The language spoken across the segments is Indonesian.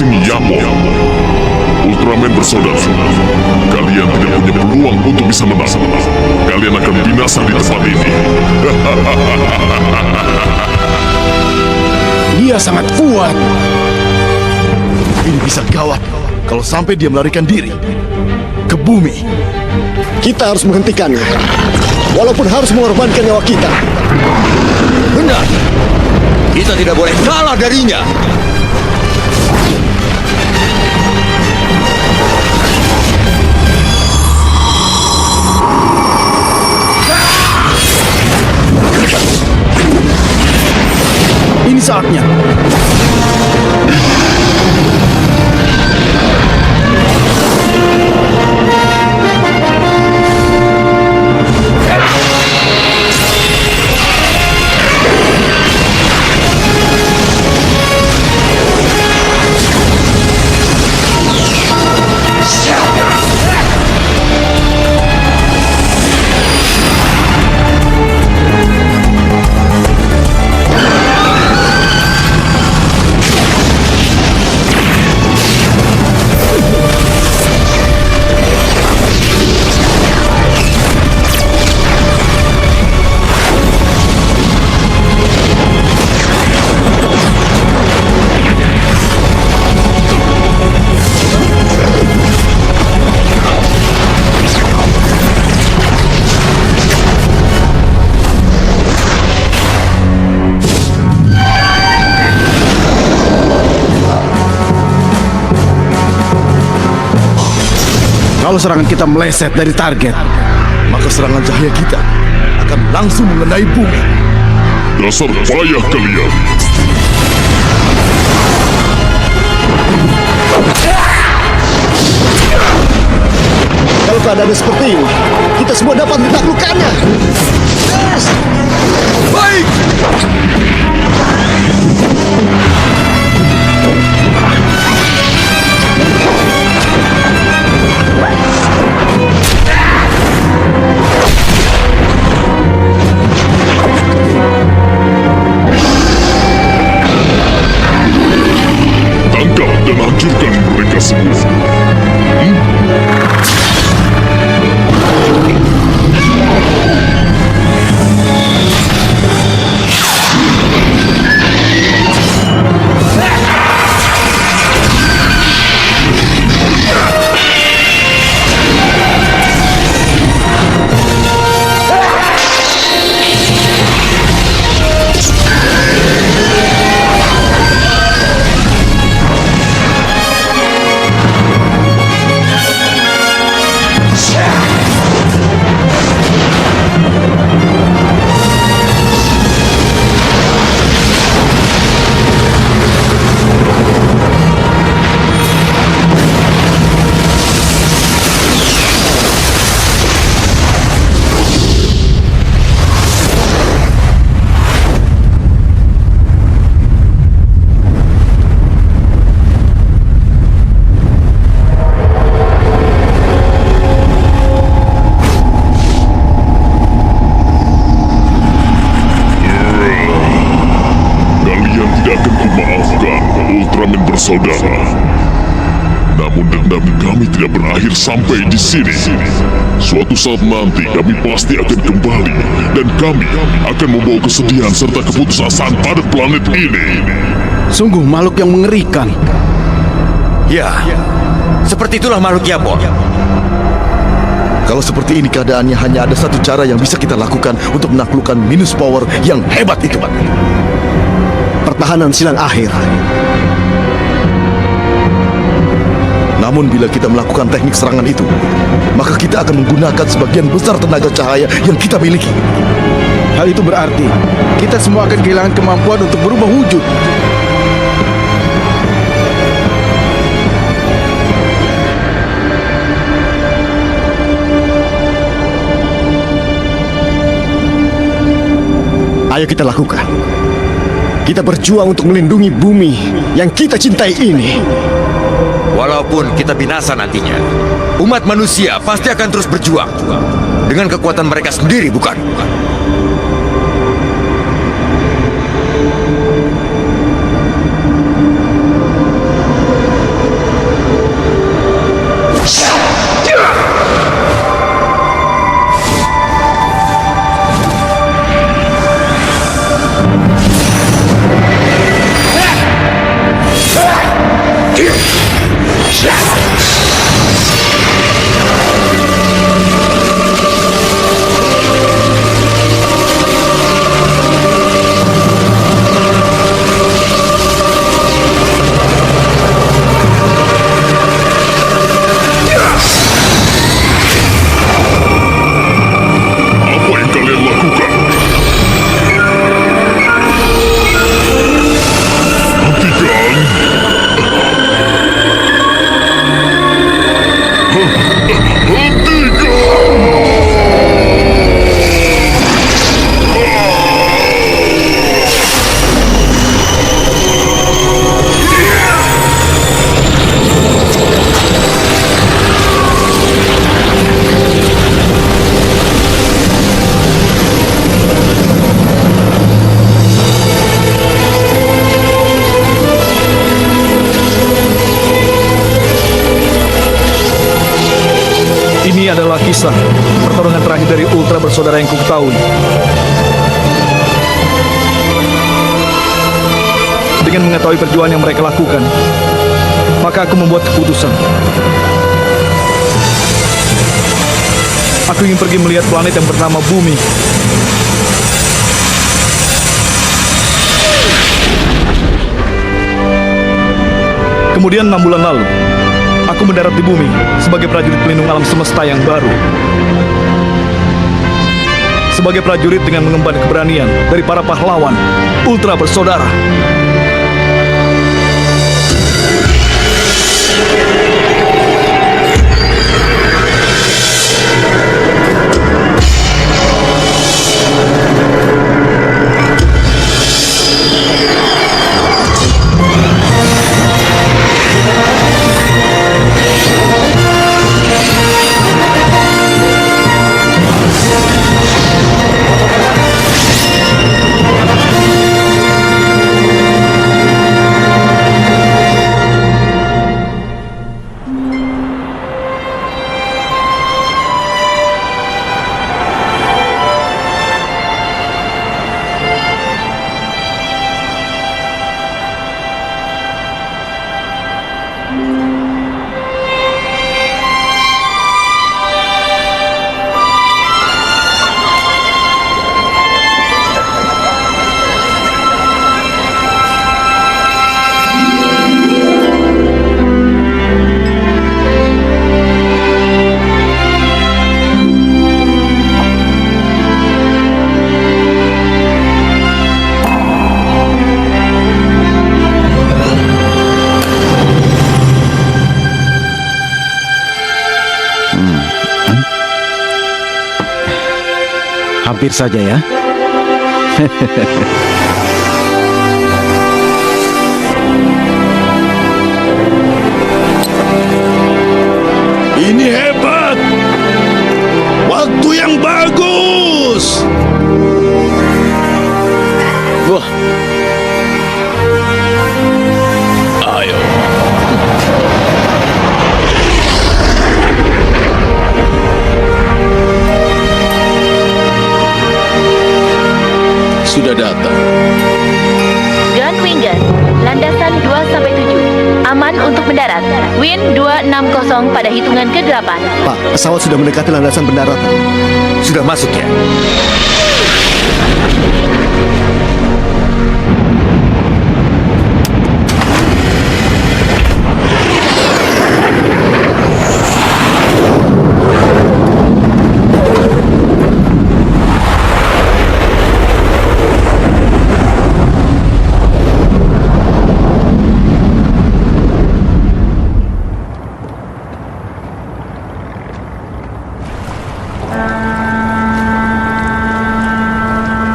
asing Yapon. Ultraman bersaudara, kalian tidak punya peluang untuk bisa menang. Kalian akan binasa di tempat ini. Dia sangat kuat. Ini bisa gawat kalau sampai dia melarikan diri ke bumi. Kita harus menghentikannya, walaupun harus mengorbankan nyawa kita. Benar. Kita tidak boleh kalah darinya. Ini saatnya. Kalau serangan kita meleset dari target, maka serangan cahaya kita akan langsung mengenai bumi. Dasar payah kalian. Kalau keadaannya seperti ini, kita semua dapat menaklukkannya. Baik. Tangkap dan hancurkan mereka semua. Ultraman bersaudara. Namun dendam kami tidak berakhir sampai di sini. Suatu saat nanti kami pasti akan kembali dan kami akan membawa kesedihan serta keputusasaan pada planet ini. Sungguh makhluk yang mengerikan. Ya, seperti itulah makhluk Yapon. Kalau seperti ini keadaannya, hanya ada satu cara yang bisa kita lakukan untuk menaklukkan minus power yang hebat itu. Pertahanan silang akhir. Namun bila kita melakukan teknik serangan itu, maka kita akan menggunakan sebagian besar tenaga cahaya yang kita miliki. Hal itu berarti kita semua akan kehilangan kemampuan untuk berubah wujud. Ayo kita lakukan. Kita berjuang untuk melindungi bumi yang kita cintai ini. Walaupun kita binasa nantinya, umat manusia pasti akan terus berjuang dengan kekuatan mereka sendiri, bukan? Ini adalah kisah pertarungan terakhir dari Ultra Bersaudara yang kuketahui. Dengan mengetahui perjuangan yang mereka lakukan, maka aku membuat keputusan. Aku ingin pergi melihat planet yang bernama Bumi. Kemudian 6 bulan lalu, aku mendarat di bumi sebagai prajurit pelindung alam semesta yang baru. Sebagai prajurit dengan mengemban keberanian dari para pahlawan Ultra Bersaudara. Hampir saja ya. Ini hebat! Waktu yang bagus! Wah. Ayo. Sudah datang. Gunwinger, landasan 2-7, aman untuk mendarat. Wind 260 pada hitungan ke-8. Pak, pesawat sudah mendekati landasan pendaratan. Sudah masuk ya?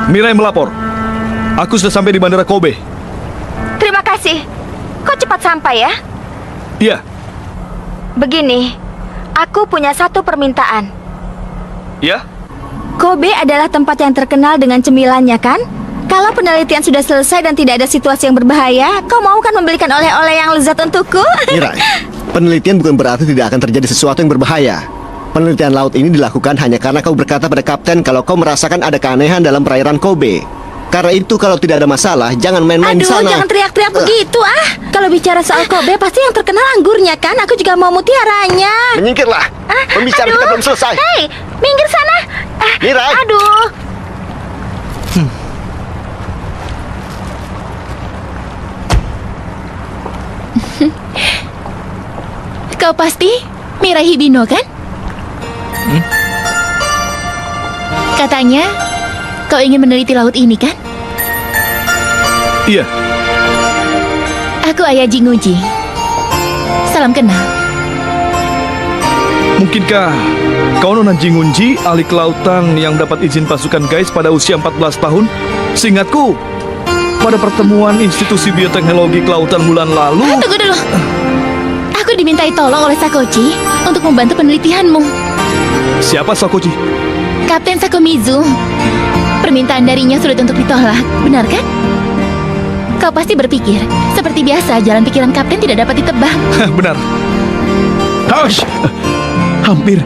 Mirai melapor. Aku sudah sampai di Bandara Kobe. Terima kasih. Kok cepat sampai ya? Iya, Begini, aku punya satu permintaan. ya. Kobe adalah tempat yang terkenal dengan cemilannya, kan? Kalau penelitian sudah selesai dan tidak ada situasi yang berbahaya, kau mau kan membelikan oleh-oleh yang lezat untukku? Mirai, penelitian bukan berarti tidak akan terjadi sesuatu yang berbahaya. Penelitian laut ini dilakukan hanya karena kau berkata pada kapten kalau kau merasakan ada keanehan dalam perairan Kobe. Karena itu kalau tidak ada masalah, jangan main-main di Aduh, sana. jangan teriak-teriak begitu ah. Kalau bicara soal Kobe, pasti yang terkenal anggurnya kan? Aku juga mau mutiaranya. Menyingkirlah. Pembicaraan kita belum selesai. Hei, minggir sana. Mirai. Aduh. Kau pasti Mirai Hibino kan? Katanya kau ingin meneliti laut ini kan? Iya, Aku Ayah Jinguji. Salam kenal. mungkinkah kau Nona Jingunji, ahli kelautan yang dapat izin pasukan guys pada usia 14 tahun? Seingatku, pada pertemuan Institusi Bioteknologi Kelautan bulan lalu. Tunggu dulu. Aku dimintai tolong oleh Sakochi untuk membantu penelitianmu. Siapa Sakochi? Kapten Sakomizu. Permintaan darinya sulit untuk ditolak, benar kan? Kau pasti berpikir, seperti biasa jalan pikiran kapten tidak dapat ditebak. Benar. Hush! Hampir.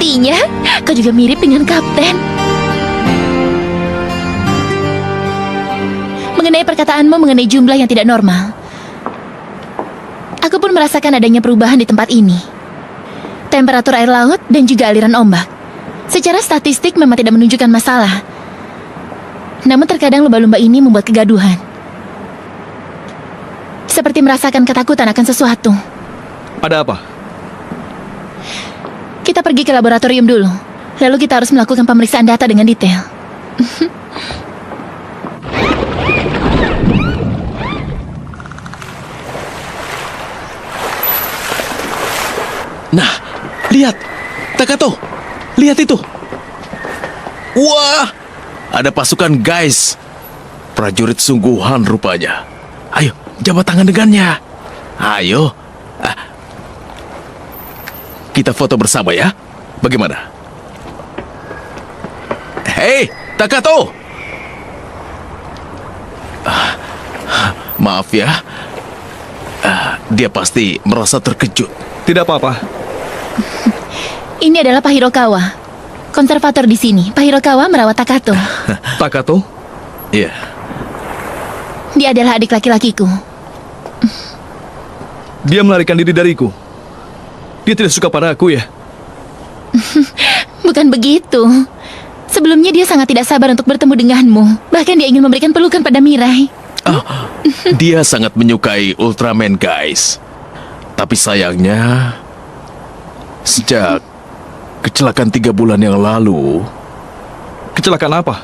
Sepertinya kau juga mirip dengan Kapten. Mengenai perkataanmu mengenai jumlah yang tidak normal, aku pun merasakan adanya perubahan di tempat ini. Temperatur air laut dan juga aliran ombak. Secara statistik memang tidak menunjukkan masalah. Namun terkadang lumba-lumba ini membuat kegaduhan. Seperti merasakan ketakutan akan sesuatu. Ada apa? Kita pergi ke laboratorium dulu. Lalu kita harus melakukan pemeriksaan data dengan detail. Nah, lihat. Takato, lihat itu. Wah, ada pasukan guys. Prajurit sungguhan rupanya. Ayo, jabat tangan dengannya. Ayo. Kita foto bersama ya. Bagaimana? Hei, Takato. Maaf ya. Dia pasti merasa terkejut. Tidak apa-apa. Ini adalah Pak Hirokawa, konservator di sini. Pak Hirokawa merawat Takato. Takato? Iya. Dia adalah adik laki-lakiku. Dia melarikan diri dariku. Dia tidak suka pada aku ya? Bukan begitu. Sebelumnya dia sangat tidak sabar untuk bertemu denganmu. Bahkan dia ingin memberikan pelukan pada Mirai. Dia sangat menyukai Ultraman guys. Tapi sayangnya, sejak kecelakaan 3 bulan yang lalu. Kecelakaan apa?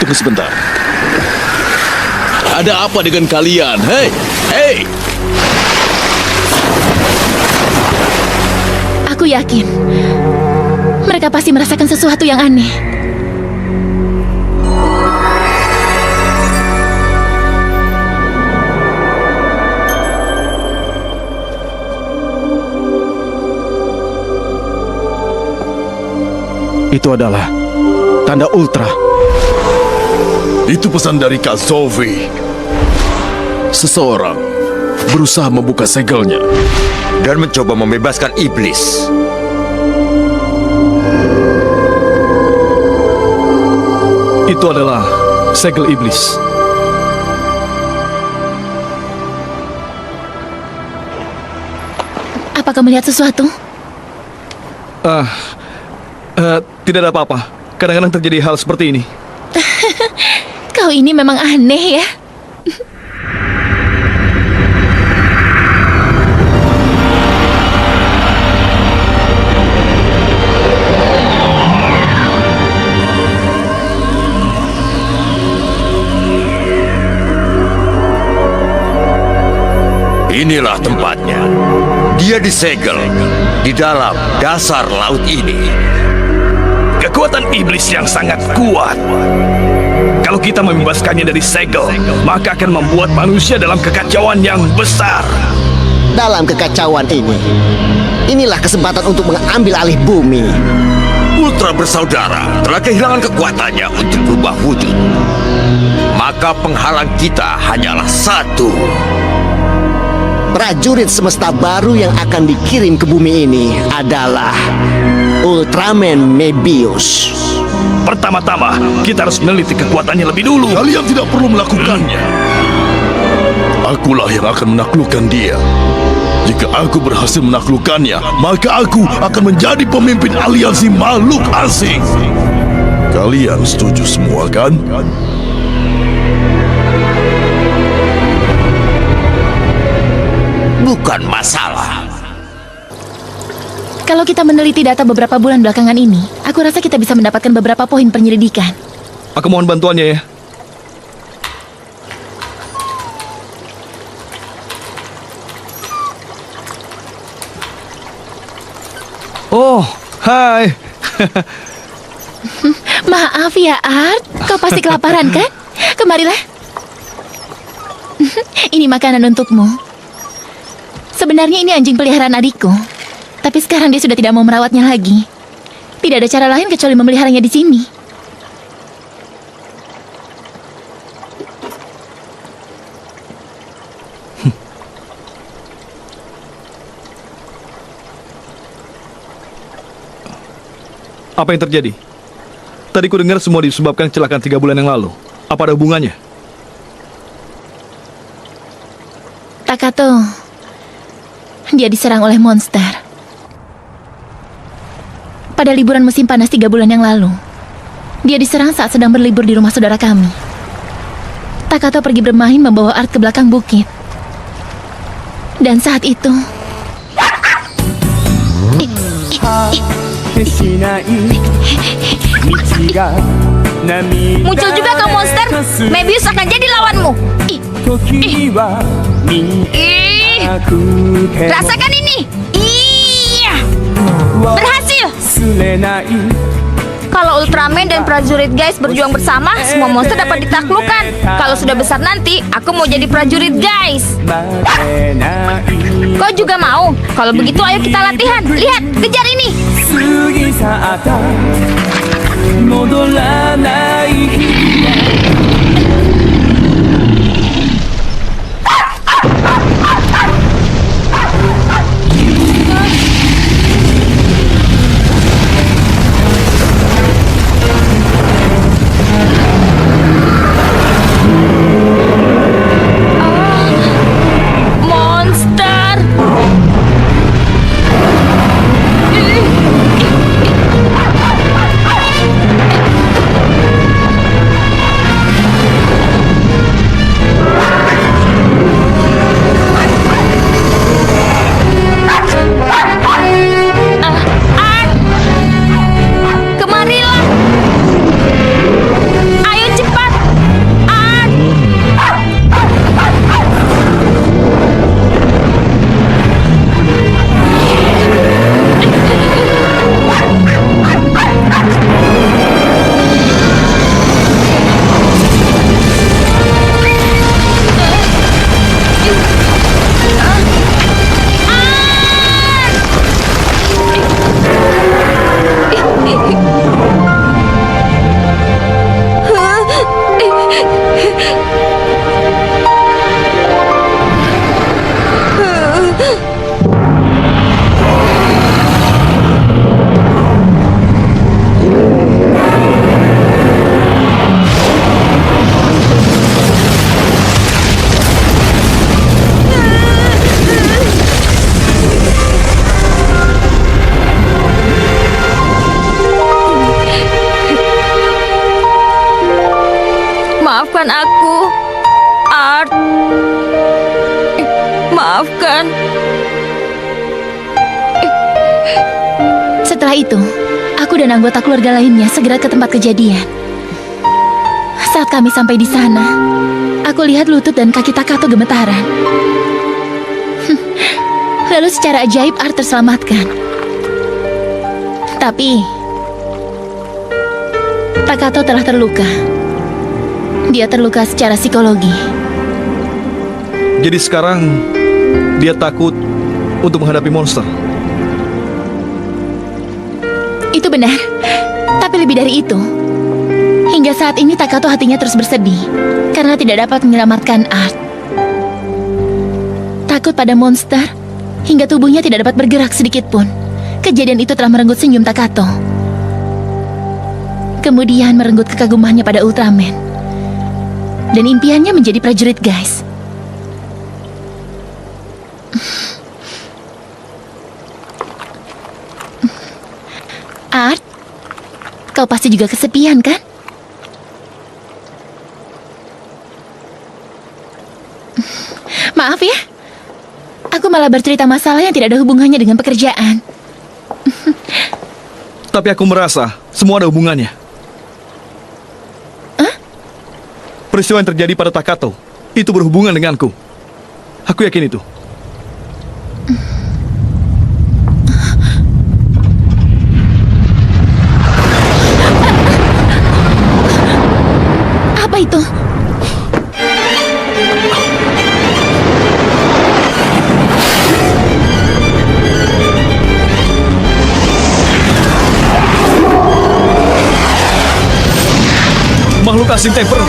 Tunggu sebentar. Ada apa dengan kalian? Hei, hei! Aku yakin mereka pasti merasakan sesuatu yang aneh. Itu adalah tanda ultra. Itu pesan dari Kak Zoe. Seseorang berusaha membuka segelnya. Dan mencoba membebaskan iblis. Itu adalah segel iblis. Apa kau melihat sesuatu? Tidak ada apa-apa. Kadang-kadang terjadi hal seperti ini. Kau ini memang aneh ya. Inilah tempatnya. Dia disegel di dalam dasar laut ini. Kekuatan iblis yang sangat kuat. Kalau kita membebaskannya dari segel, maka akan membuat manusia dalam kekacauan yang besar. Dalam kekacauan ini, inilah kesempatan untuk mengambil alih bumi. Ultra bersaudara telah kehilangan kekuatannya untuk berubah wujud. Maka penghalang kita hanyalah satu. Prajurit semesta baru yang akan dikirim ke bumi ini adalah Ultraman Mebius. Pertama-tama, kita harus meneliti kekuatannya lebih dulu. Kalian tidak perlu melakukannya. Akulah yang akan menaklukkan dia. Jika aku berhasil menaklukkannya, maka aku akan menjadi pemimpin aliansi makhluk asing. Kalian setuju semua kan? Bukan masalah. Kalau kita meneliti data beberapa bulan belakangan ini, aku rasa kita bisa mendapatkan beberapa poin penyelidikan. Aku mohon bantuannya ya. Oh, hai. Maaf ya, Art. Kau pasti kelaparan kan? Kemarilah. Ini makanan untukmu. Sebenarnya ini anjing peliharaan adikku. Tapi sekarang dia sudah tidak mau merawatnya lagi. Tidak ada cara lain kecuali memeliharanya di sini. Apa yang terjadi? Tadi ku dengar semua disebabkan kecelakaan 3 bulan yang lalu. Apa ada hubungannya? Takato, dia diserang oleh monster. Pada liburan musim panas 3 bulan yang lalu, dia diserang saat sedang berlibur di rumah saudara kami. Takato pergi bermain membawa Art ke belakang bukit. Dan saat itu, Muncul juga kau monster. Mebius akan jadi lawanmu. Rasakan ini. Iya. Berhasil. Kalau Ultraman dan prajurit guys berjuang bersama, semua monster dapat ditaklukkan. Kalau sudah besar nanti, aku mau jadi prajurit guys. Kau juga mau? Kalau begitu ayo kita latihan. Lihat, kejar ini. monster. Kemarilah. Ayo cepat. Maafkan aku, Art. Maafkan. Setelah itu, aku dan anggota keluarga lainnya segera ke tempat kejadian. Saat kami sampai di sana, aku lihat lutut dan kaki Takato gemetaran. Lalu secara ajaib Art terselamatkan. Tapi Takato telah terluka. Dia terluka secara psikologi. Jadi sekarang dia takut untuk menghadapi monster. Itu benar. Tapi lebih dari itu, hingga saat ini Takato hatinya terus bersedih karena tidak dapat menyelamatkan Art. Takut pada monster hingga tubuhnya tidak dapat bergerak sedikit pun. Kejadian itu telah merenggut senyum Takato. Kemudian merenggut kekagumannya pada Ultraman. Dan impiannya menjadi prajurit guys. Art, kau pasti juga kesepian kan? Maaf ya, aku malah bercerita masalah yang tidak ada hubungannya dengan pekerjaan. Tapi aku merasa semua ada hubungannya. Peristiwa yang terjadi pada Takato itu berhubungan denganku. Aku yakin itu. Apa itu? Makhluk asing temper.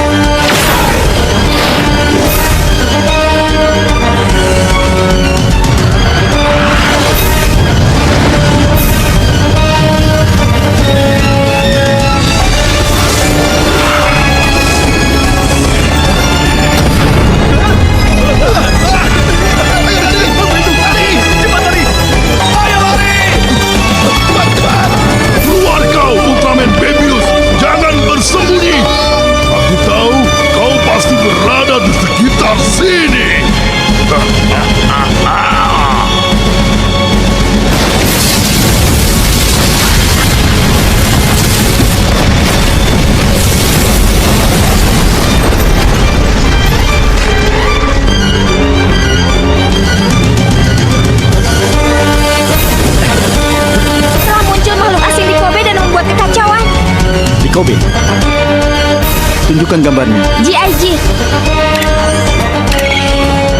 Kobe. Tunjukkan gambarnya. GIG.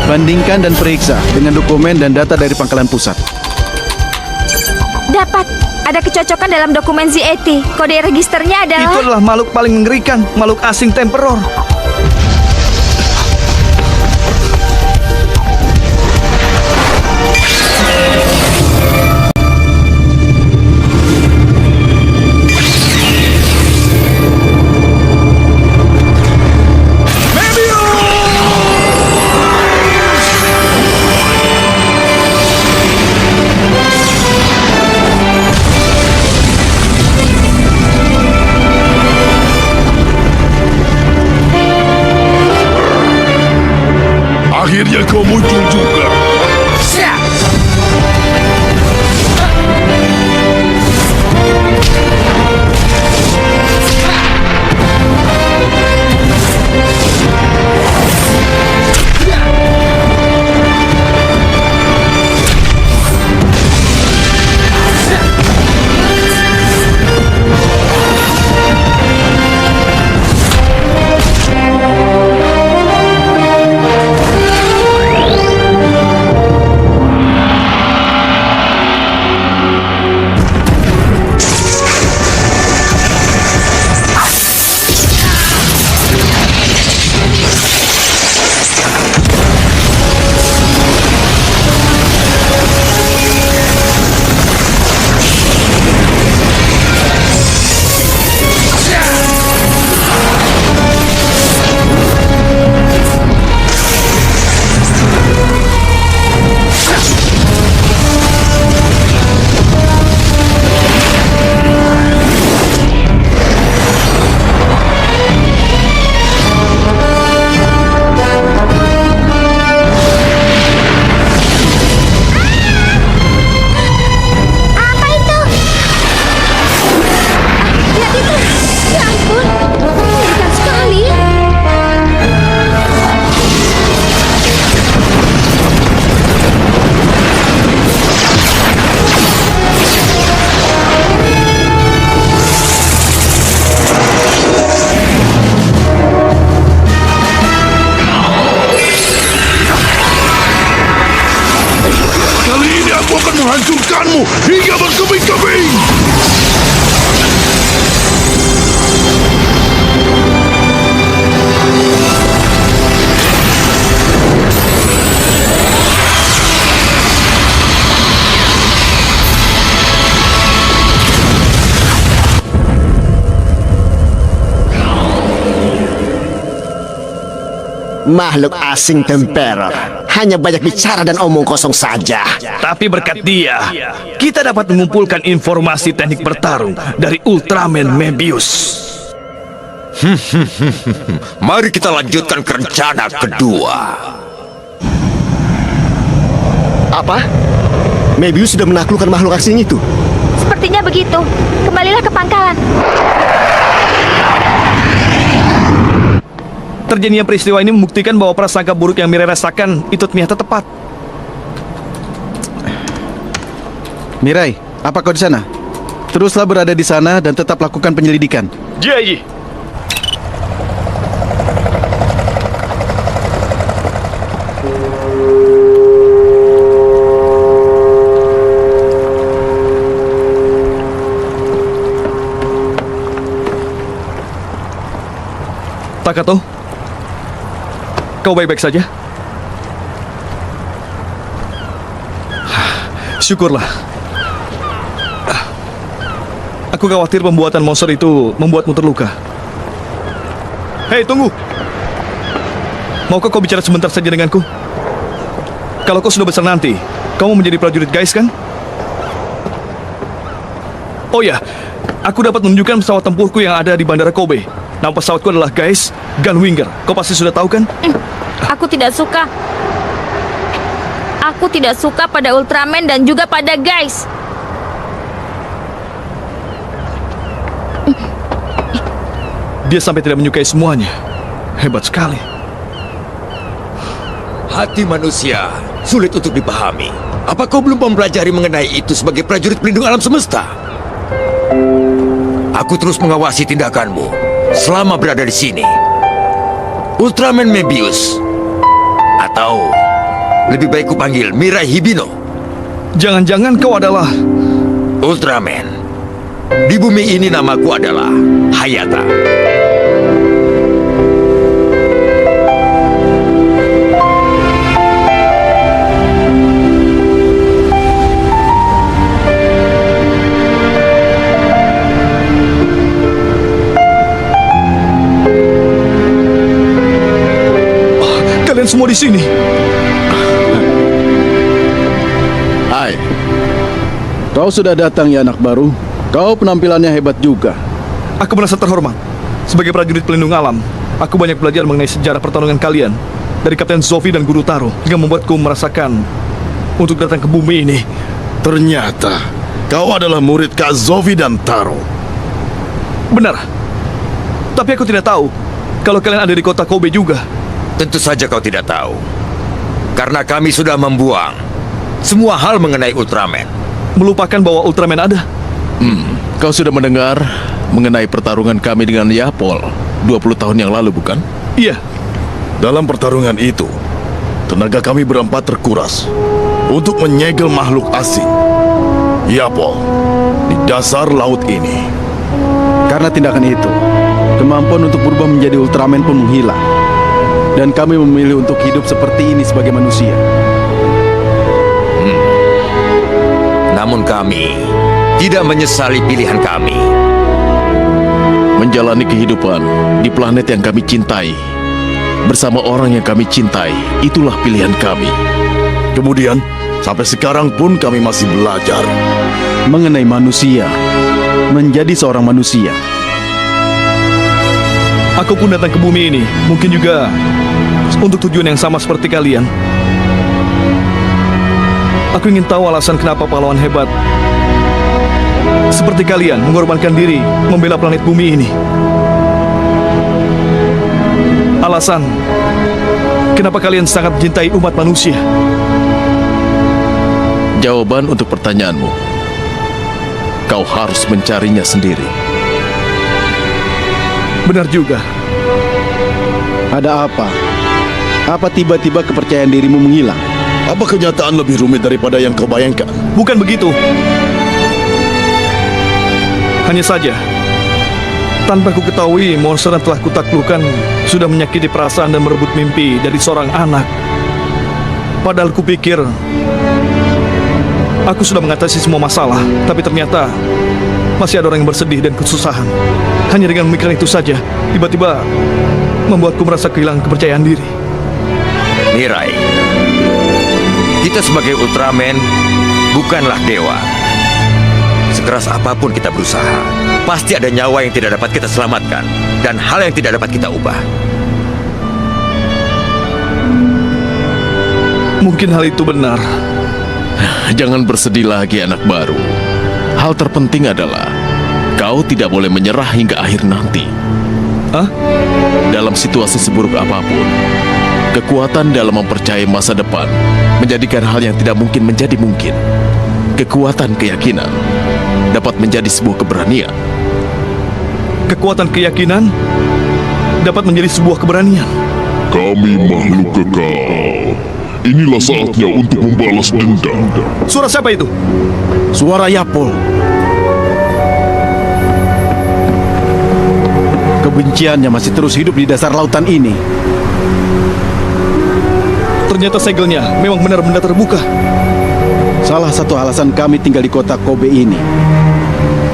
Bandingkan dan periksa dengan dokumen dan data dari pangkalan pusat. Dapat. Ada kecocokan dalam dokumen ZAT. Kode registernya Itu adalah... adalah makhluk paling mengerikan, makhluk asing Temperor. Akhirnya kau muncul juga. Apa itu? Lihat itu. Ya ampun. Mengerikan sekali. Kali ini aku akan menghancurkanmu hingga berkeping-keping. Makhluk asing Temperor. Hanya banyak bicara dan omong kosong saja. Tapi berkat dia, kita dapat mengumpulkan informasi teknik bertarung dari Ultraman Mebius. Mari kita lanjutkan ke rencana kedua. Apa? Mebius sudah menaklukkan makhluk asing itu. Sepertinya begitu. Kembalilah ke pangkalan. Terjadinya peristiwa ini membuktikan bahwa prasangka buruk yang Mirai rasakan itu ternyata tepat. Mirai, apa kau di sana? Teruslah berada di sana dan tetap lakukan penyelidikan. GIG. Takato, kau baik-baik saja? Syukurlah. Aku khawatir pembuatan monster itu membuatmu terluka. Hei, tunggu. Maukah kau bicara sebentar saja denganku? Kalau kau sudah besar nanti, kau mau menjadi prajurit guys kan? Oh ya, aku dapat menunjukkan pesawat tempurku yang ada di Bandara Kobe. Nama pesawatku adalah Guys Gunwinger. Kau pasti sudah tahu kan? Aku tidak suka. Aku tidak suka pada Ultraman dan juga pada Guys. Dia sampai tidak menyukai semuanya. Hebat sekali. Hati manusia sulit untuk dipahami. Apa kau belum mempelajari mengenai itu sebagai prajurit pelindung alam semesta? Aku terus mengawasi tindakanmu selama berada di sini. Ultraman Mebius. Atau lebih baik kupanggil Mirai Hibino. Jangan-jangan kau adalah... Ultraman. Di bumi ini namaku adalah Hayata. Kalian semua di sini. Hai, kau sudah datang ya anak baru. Kau penampilannya hebat juga. Aku merasa terhormat. Sebagai prajurit pelindung alam, aku banyak belajar mengenai sejarah pertarungan kalian dari Kapten Zofi dan Guru Taro hingga membuatku merasakan untuk datang ke bumi ini. Ternyata kau adalah murid Kak Zofi dan Taro. Benar. Tapi aku tidak tahu kalau kalian ada di kota Kobe juga. Tentu saja kau tidak tahu. Karena kami sudah membuang semua hal mengenai Ultraman. Melupakan bahwa Ultraman ada. Kau sudah mendengar mengenai pertarungan kami dengan Yapol 20 tahun yang lalu, bukan? Iya. Dalam pertarungan itu, tenaga kami berempat terkuras untuk menyegel makhluk asing, Yapol, di dasar laut ini. Karena tindakan itu, kemampuan untuk berubah menjadi Ultraman pun menghilang. Dan kami memilih untuk hidup seperti ini sebagai manusia. Namun kami tidak menyesali pilihan kami. Menjalani kehidupan di planet yang kami cintai bersama orang yang kami cintai, itulah pilihan kami. Kemudian, sampai sekarang pun kami masih belajar mengenai manusia, menjadi seorang manusia. Aku pun datang ke bumi ini, mungkin juga untuk tujuan yang sama seperti kalian. Aku ingin tahu alasan kenapa pahlawan hebat seperti kalian mengorbankan diri membela planet bumi ini. Alasan kenapa kalian sangat mencintai umat manusia. Jawaban untuk pertanyaanmu, kau harus mencarinya sendiri. Benar juga. Ada apa? Apa tiba-tiba kepercayaan dirimu menghilang? Apa kenyataan lebih rumit daripada yang kau bayangkan? Bukan begitu. Hanya saja, tanpa ku ketahui, monster yang telah kutaklukkan sudah menyakiti perasaan dan merebut mimpi dari seorang anak. Padahal kupikir aku sudah mengatasi semua masalah, tapi ternyata masih ada orang yang bersedih dan kesusahan. Hanya dengan memikirkan itu saja, tiba-tiba membuatku merasa kehilangan kepercayaan diri. Mirai, kita sebagai Ultraman bukanlah dewa. Sekeras apapun kita berusaha, pasti ada nyawa yang tidak dapat kita selamatkan dan hal yang tidak dapat kita ubah. Mungkin hal itu benar. Jangan bersedih lagi, anak baru. Hal terpenting adalah kau tidak boleh menyerah hingga akhir nanti. Hah? Dalam situasi seburuk apapun, kekuatan dalam mempercayai masa depan menjadikan hal yang tidak mungkin menjadi mungkin. Kekuatan keyakinan dapat menjadi sebuah keberanian. Kekuatan keyakinan dapat menjadi sebuah keberanian. Kami makhluk kekal. Inilah saatnya untuk membalas dendam. Suara siapa itu? Suara Yapol. Kebenciannya masih terus hidup di dasar lautan ini. Ternyata segelnya memang benar-benar terbuka. Salah satu alasan kami tinggal di kota Kobe ini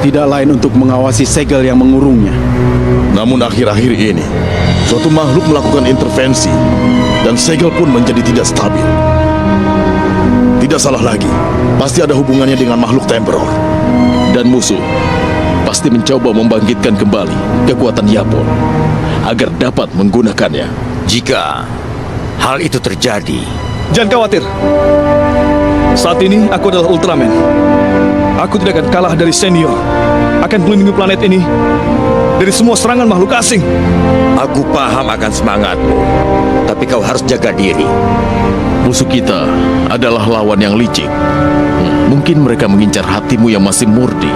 tidak lain untuk mengawasi segel yang mengurungnya. Namun akhir-akhir ini, suatu makhluk melakukan intervensi dan segel pun menjadi tidak stabil. Tidak salah lagi, pasti ada hubungannya dengan makhluk temporer. Dan musuh pasti mencoba membangkitkan kembali kekuatan Yapol agar dapat menggunakannya. Jika hal itu terjadi, Jangan khawatir. Saat ini aku adalah Ultraman. Aku tidak akan kalah dari senior. Akan melindungi planet ini dari semua serangan makhluk asing. aku paham akan semangatmu, tapi kau harus jaga diri. Musuh kita adalah lawan yang licik. Mungkin mereka mengincar hatimu yang masih murni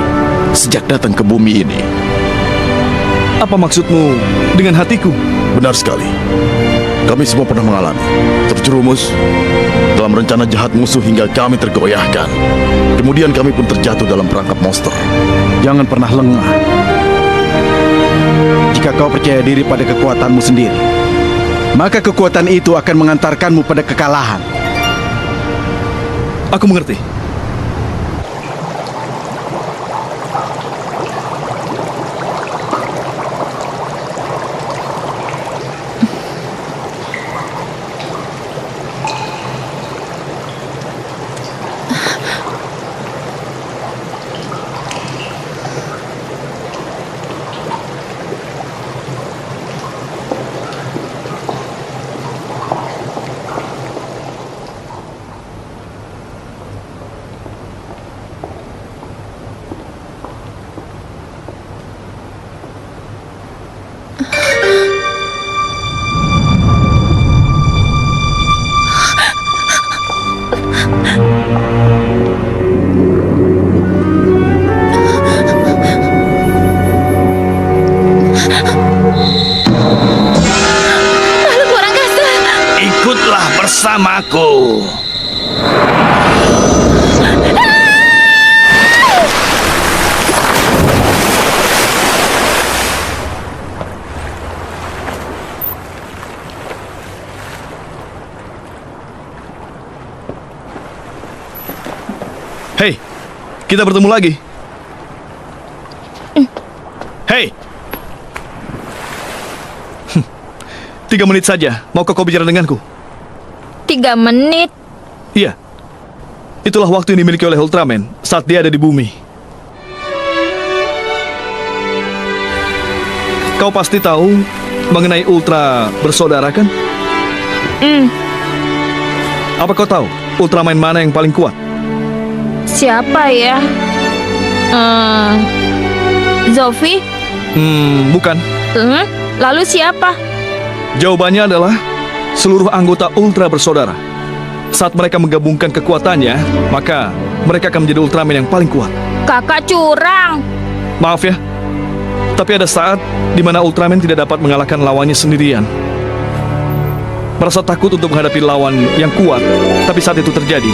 sejak datang ke bumi ini. Apa maksudmu dengan hatiku? Benar sekali. Kami semua pernah mengalami, terjerumus dalam rencana jahat musuh hingga kami tergoyahkan. Kemudian kami pun terjatuh dalam perangkap monster. Jangan pernah lengah. Jika kau percaya diri pada kekuatanmu sendiri, maka kekuatan itu akan mengantarkanmu pada kekalahan. Aku mengerti. Makhluk luar angkasa. Ikutlah bersamaku. Hei, kita bertemu lagi. Hei. 3 menit saja. Maukah kau bicara denganku? 3 menit. Iya. Itulah waktu yang dimiliki oleh Ultraman saat dia ada di bumi. Kau pasti tahu mengenai Ultra bersaudara kan? Apa kau tahu Ultraman mana yang paling kuat? Siapa ya? Zofi? Bukan. Lalu siapa? Jawabannya adalah seluruh anggota Ultra bersaudara. Saat mereka menggabungkan kekuatannya, maka mereka akan menjadi Ultraman yang paling kuat. Kakak curang. Maaf ya, tapi ada saat di mana Ultraman tidak dapat mengalahkan lawannya sendirian. Merasa takut untuk menghadapi lawan yang kuat, tapi saat itu terjadi,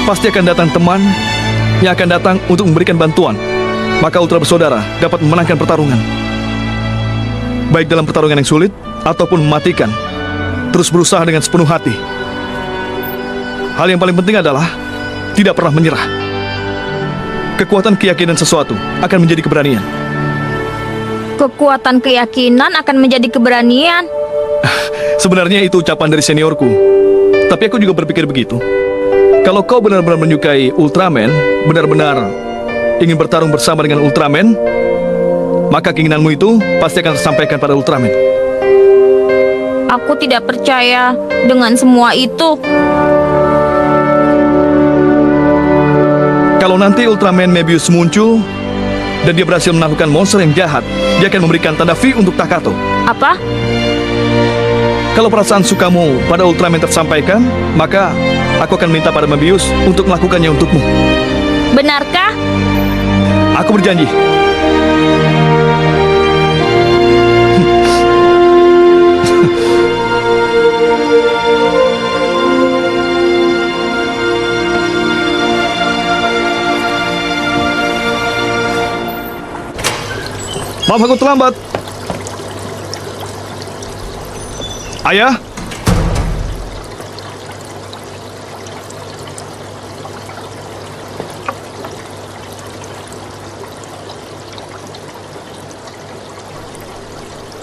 pasti akan datang teman yang akan datang untuk memberikan bantuan. Maka Ultra bersaudara dapat memenangkan pertarungan. Baik dalam pertarungan yang sulit ataupun mematikan. Terus berusaha dengan sepenuh hati. Hal yang paling penting adalah tidak pernah menyerah. Kekuatan keyakinan sesuatu akan menjadi keberanian. Kekuatan keyakinan akan menjadi keberanian. Sebenarnya itu ucapan dari seniorku. Tapi aku juga berpikir begitu. Kalau kau benar-benar menyukai Ultraman, benar-benar ingin bertarung bersama dengan Ultraman, maka keinginanmu itu pasti akan tersampaikan pada Ultraman. Aku tidak percaya dengan semua itu. Kalau nanti Ultraman Mebius muncul dan dia berhasil menaklukkan monster yang jahat, dia akan memberikan tanda V untuk Takato. Apa? Kalau perasaan sukamu pada Ultraman tersampaikan, maka aku akan minta pada Mebius untuk melakukannya untukmu. Benarkah? Aku berjanji. Maaf aku terlambat. Ayah?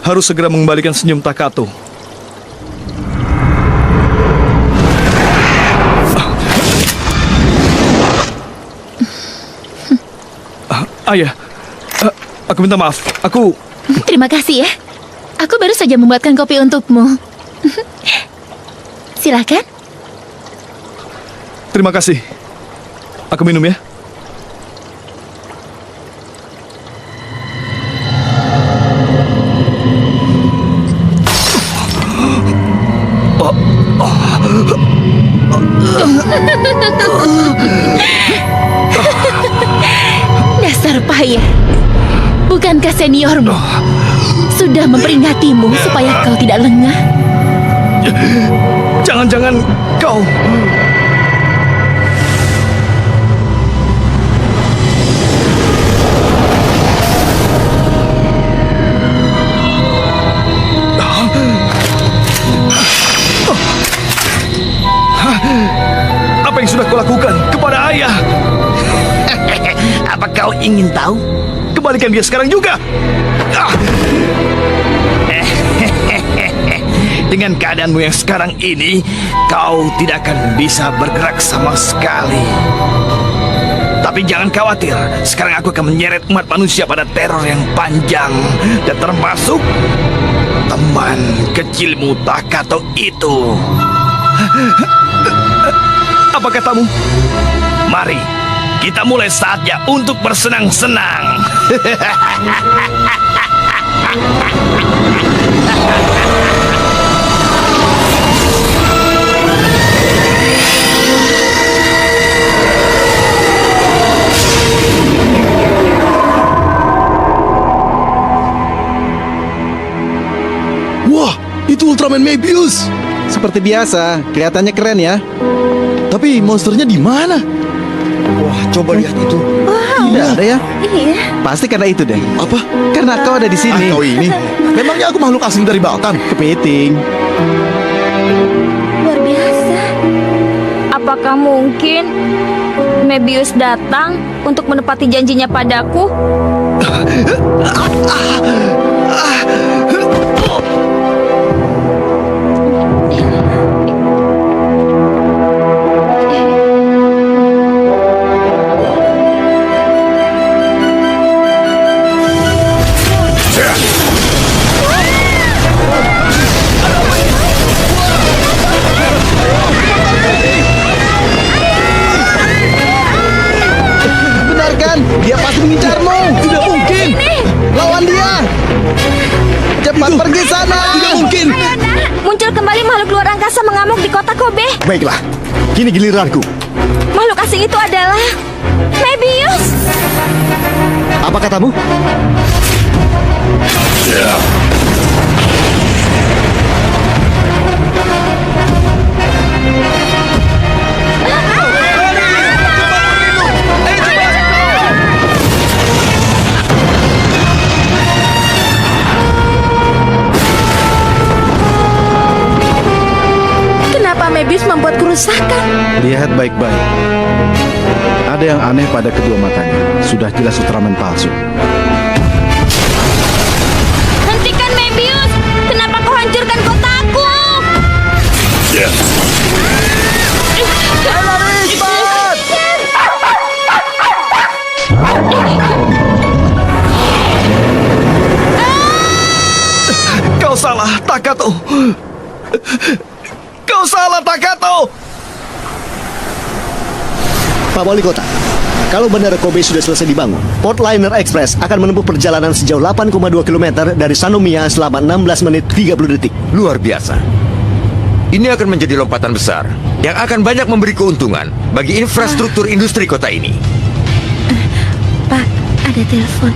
Harus segera mengembalikan senyum Takato. Ayah, aku minta maaf. Terima kasih ya. Aku baru saja membuatkan kopi untukmu. Silakan. Terima kasih. Aku minum ya. Dasar payah. Bukankah seniormu sudah memperingatimu supaya kau tidak lengah? Jangan-jangan kau... Apa yang sudah kau lakukan kepada ayah? Apa kau ingin tahu? Kembalikan dia sekarang juga. Dengan keadaanmu yang sekarang ini, kau tidak akan bisa bergerak sama sekali. Tapi jangan khawatir, sekarang aku akan menyeret umat manusia pada teror yang panjang. Dan termasuk teman kecilmu Takato itu. Apa katamu? Mari, kita mulai saatnya untuk bersenang-senang. Wah, itu Ultraman Mebius. Seperti biasa, kelihatannya keren ya. Tapi monsternya di mana? Wah, coba lihat itu. Tidak ada ya? Iya. Pasti karena itu deh. Apa? Karena kau ada di sini. Kau ini. Memangnya aku makhluk asli dari Balkan? Kepiting. Luar biasa. Apakah mungkin Mebius datang untuk menepati janjinya padaku? Benarkan, dia pasti mengincarmu. Tidak mungkin. Lawan dia. Cepat pergi sana. Tidak mungkin. Muncul kembali makhluk luar angkasa mengamuk di kota Kobe. Baiklah, kini giliranku. Makhluk asing itu adalah Mebius. Apa katamu? Kenapa Mebius membuat kerusakan? Lihat baik-baik. Ada yang aneh pada kedua matanya. Sudah jelas Ultraman palsu. Hentikan Mebius! Kenapa kau hancurkan kotaku? Kau salah, Takato. Kau salah, Takato. Pak Wali Kota, kalau Bandara Kobe sudah selesai dibangun, Portliner Express akan menempuh perjalanan sejauh 8,2 km dari Sanomiya selama 16 menit 30 detik. Luar biasa. Ini akan menjadi lompatan besar yang akan banyak memberi keuntungan bagi infrastruktur industri kota ini. Pak, ada telepon.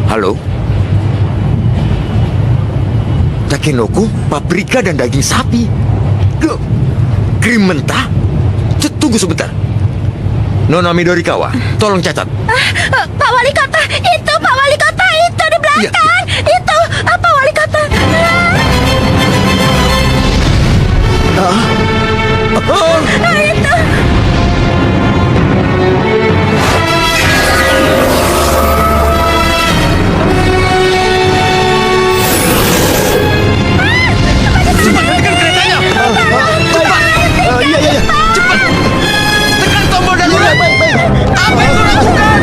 Halo? Takenoko, paprika dan daging sapi. Loh, krim mentah? Tunggu sebentar. Nona Midorikawa, tolong catat. Pak Wali Kota, itu Pak Wali Kota, itu di belakang. Itu Pak Wali Kota. Itu. Tekan tombol darurat. Apa yang kau lakukan?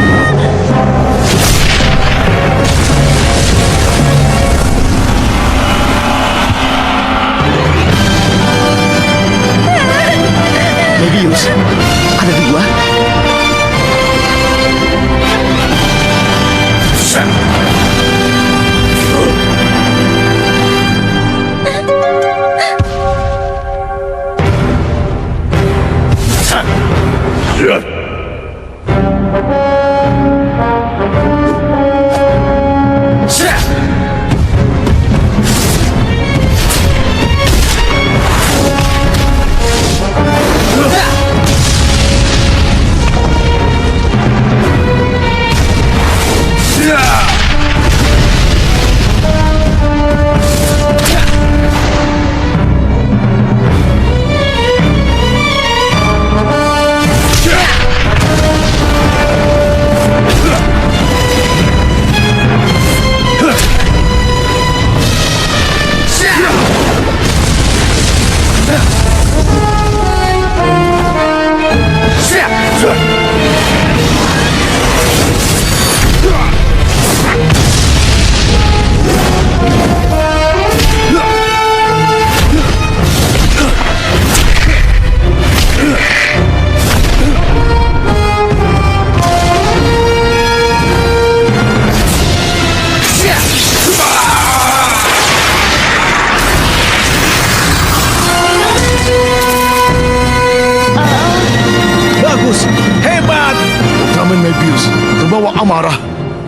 Mebius terbawa amarah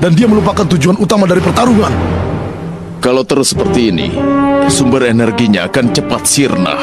dan dia melupakan tujuan utama dari pertarungan. Kalau terus seperti ini, sumber energinya akan cepat sirna.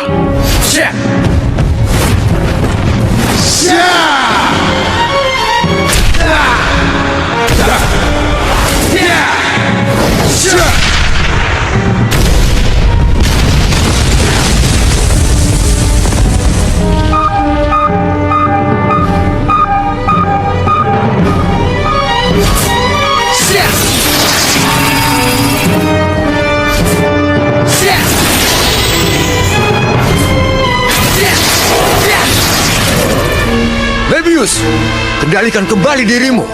Mebius, kendalikan kembali dirimu.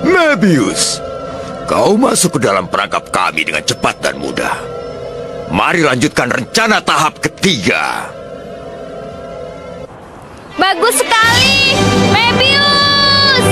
Mebius, kau masuk ke dalam perangkap kami dengan cepat dan mudah. Mari lanjutkan rencana tahap ketiga. Bagus sekali, Mebius!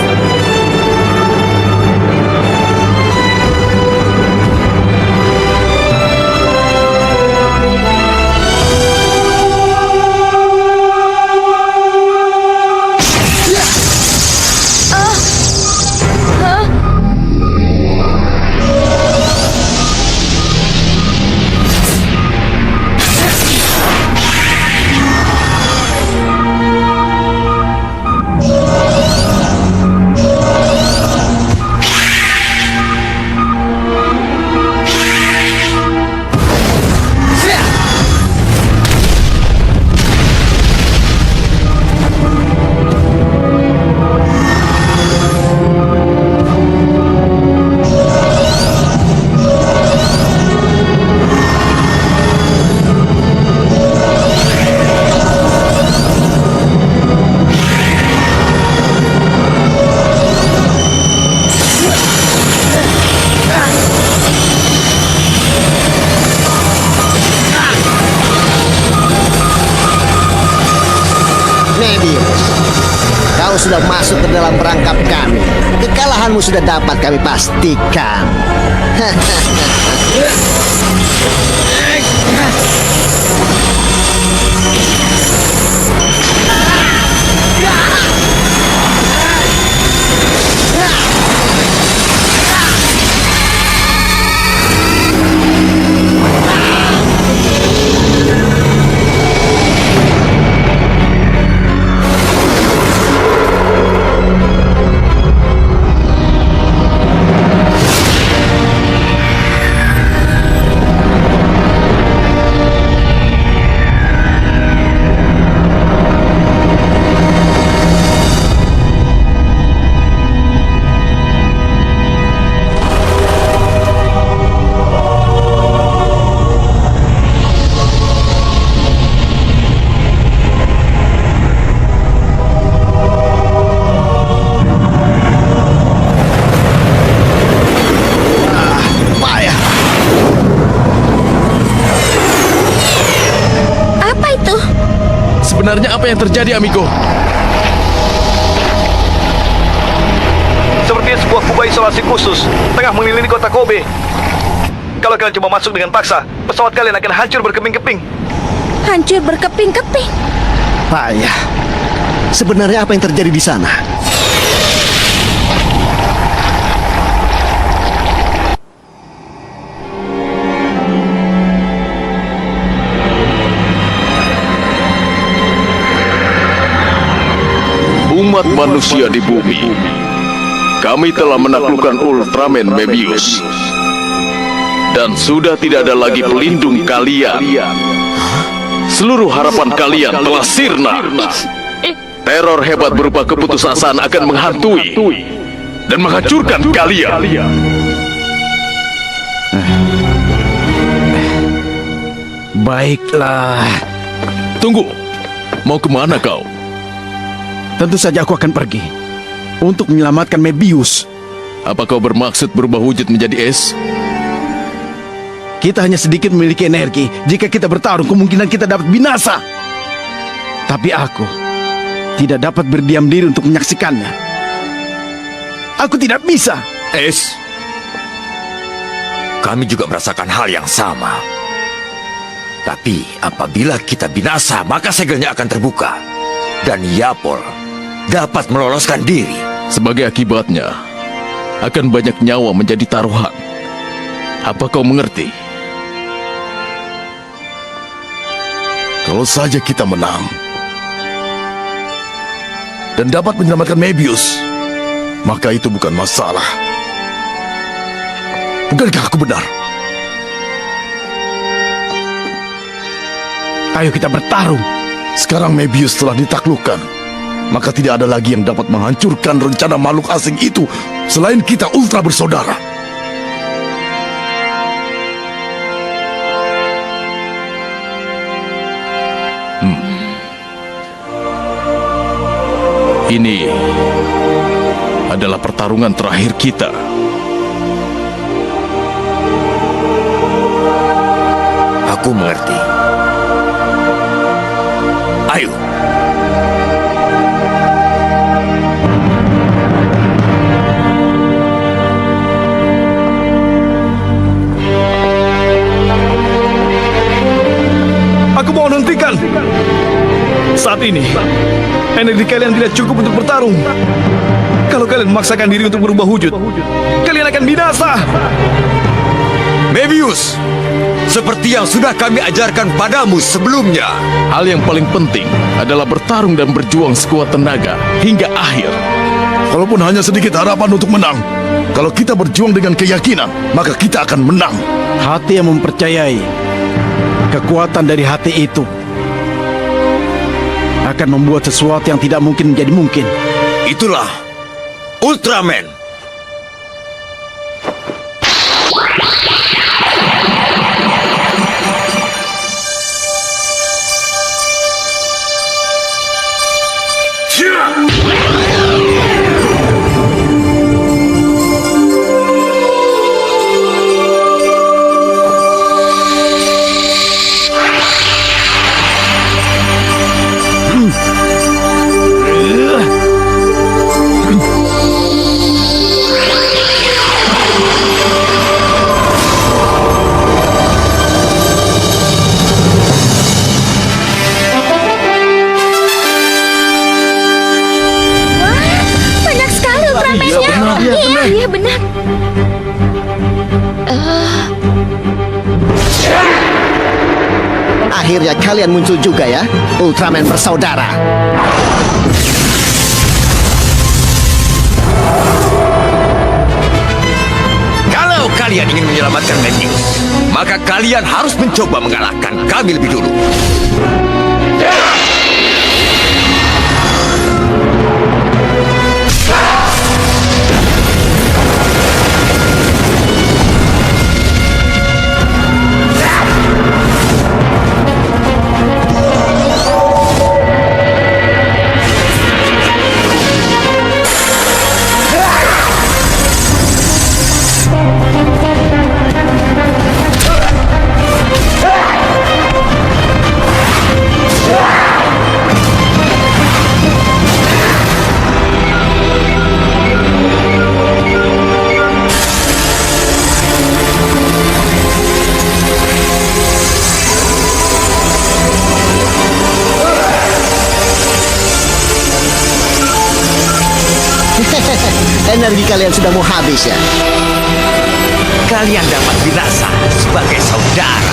Mebius, kau sudah masuk ke dalam perangkap kami. Kekalahanmu sudah dapat kami pastikan. Sebenarnya apa yang terjadi, amigo? Sepertinya sebuah kubah isolasi khusus tengah mengelilingi kota Kobe. Kalau kalian coba masuk dengan paksa, pesawat kalian akan hancur berkeping-keping. Hancur berkeping-keping. Payah. Sebenarnya apa yang terjadi di sana? Umat manusia di bumi, kami telah menaklukkan Ultraman Mebius. Dan sudah tidak ada lagi pelindung kalian. Seluruh harapan kalian telah sirna. Teror hebat berupa keputusasaan akan menghantui dan menghancurkan kalian. Baiklah. Tunggu. Mau kemana kau? Tentu saja aku akan pergi untuk menyelamatkan Mebius. Apa kau bermaksud berubah wujud menjadi es? Kita hanya sedikit memiliki energi. Jika kita bertarung, kemungkinan kita dapat binasa. Tapi aku tidak dapat berdiam diri untuk menyaksikannya. Aku tidak bisa. Es, kami juga merasakan hal yang sama. Tapi apabila kita binasa, maka segelnya akan terbuka. Dan Yapol dapat meloloskan diri. Sebagai akibatnya, akan banyak nyawa menjadi taruhan. Apa kau mengerti? Kalau saja kita menang dan dapat menyelamatkan Mebius, maka itu bukan masalah. Bukankah aku benar? Ayo kita bertarung. Sekarang Mebius telah ditaklukkan, maka tidak ada lagi yang dapat menghancurkan rencana makhluk asing itu selain kita ultra bersaudara. Ini adalah pertarungan terakhir kita. Aku mengerti. Ayo. Aku mau hentikan. Saat ini, energi kalian tidak cukup untuk bertarung. Kalau kalian memaksakan diri untuk berubah wujud, kalian akan binasa. Mebius, seperti yang sudah kami ajarkan padamu sebelumnya. Hal yang paling penting adalah bertarung dan berjuang sekuat tenaga hingga akhir. Walaupun hanya sedikit harapan untuk menang, kalau kita berjuang dengan keyakinan, maka kita akan menang. Hati yang mempercayai kekuatan dari hati itu akan membuat sesuatu yang tidak mungkin menjadi mungkin. Itulah Ultraman. Banyak sekali Ultraman-nya. Iya, benar. Akhirnya kalian muncul juga ya, Ultraman bersaudara. Kalau kalian ingin menyelamatkan Mebius, maka kalian harus mencoba mengalahkan kami lebih dulu. Energi kalian sudah mau habis ya. Kalian dapat binasa sebagai saudara.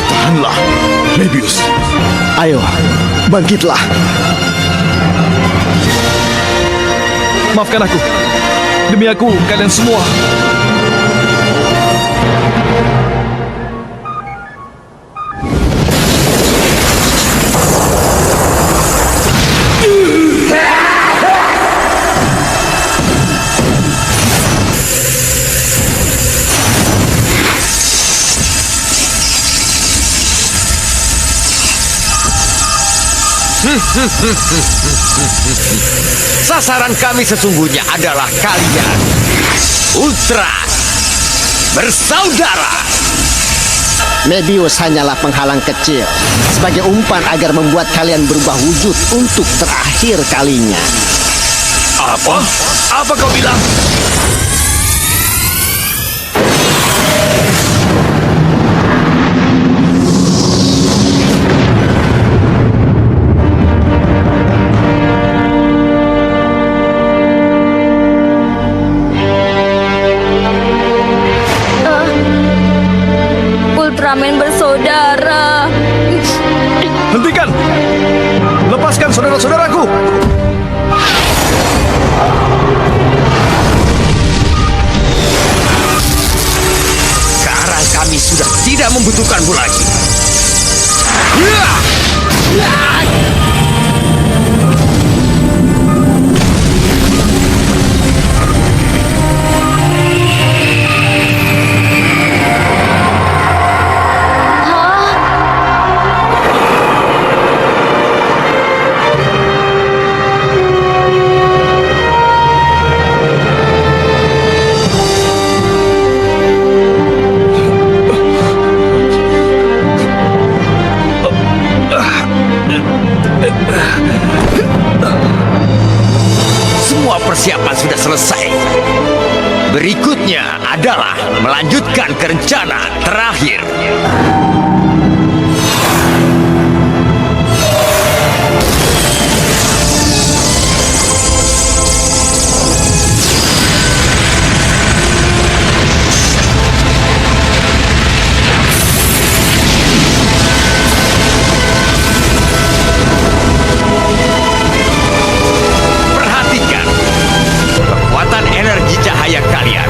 Bertahanlah, Mebius. Ayo, bangkitlah. Maafkan aku. Demi aku, kalian semua. Sasaran kami sesungguhnya adalah kalian. Ultra bersaudara. Mebius hanyalah penghalang kecil sebagai umpan agar membuat kalian berubah wujud untuk terakhir kalinya. Apa? Apa kau bilang? Ultraman bersaudara. Hentikan! Lepaskan saudara-saudaraku! Sekarang kami sudah tidak membutuhkanmu lagi. Semua persiapan sudah selesai. Berikutnya adalah melanjutkan ke rencana terakhir. Perhatikan, kekuatan energi cahaya kalian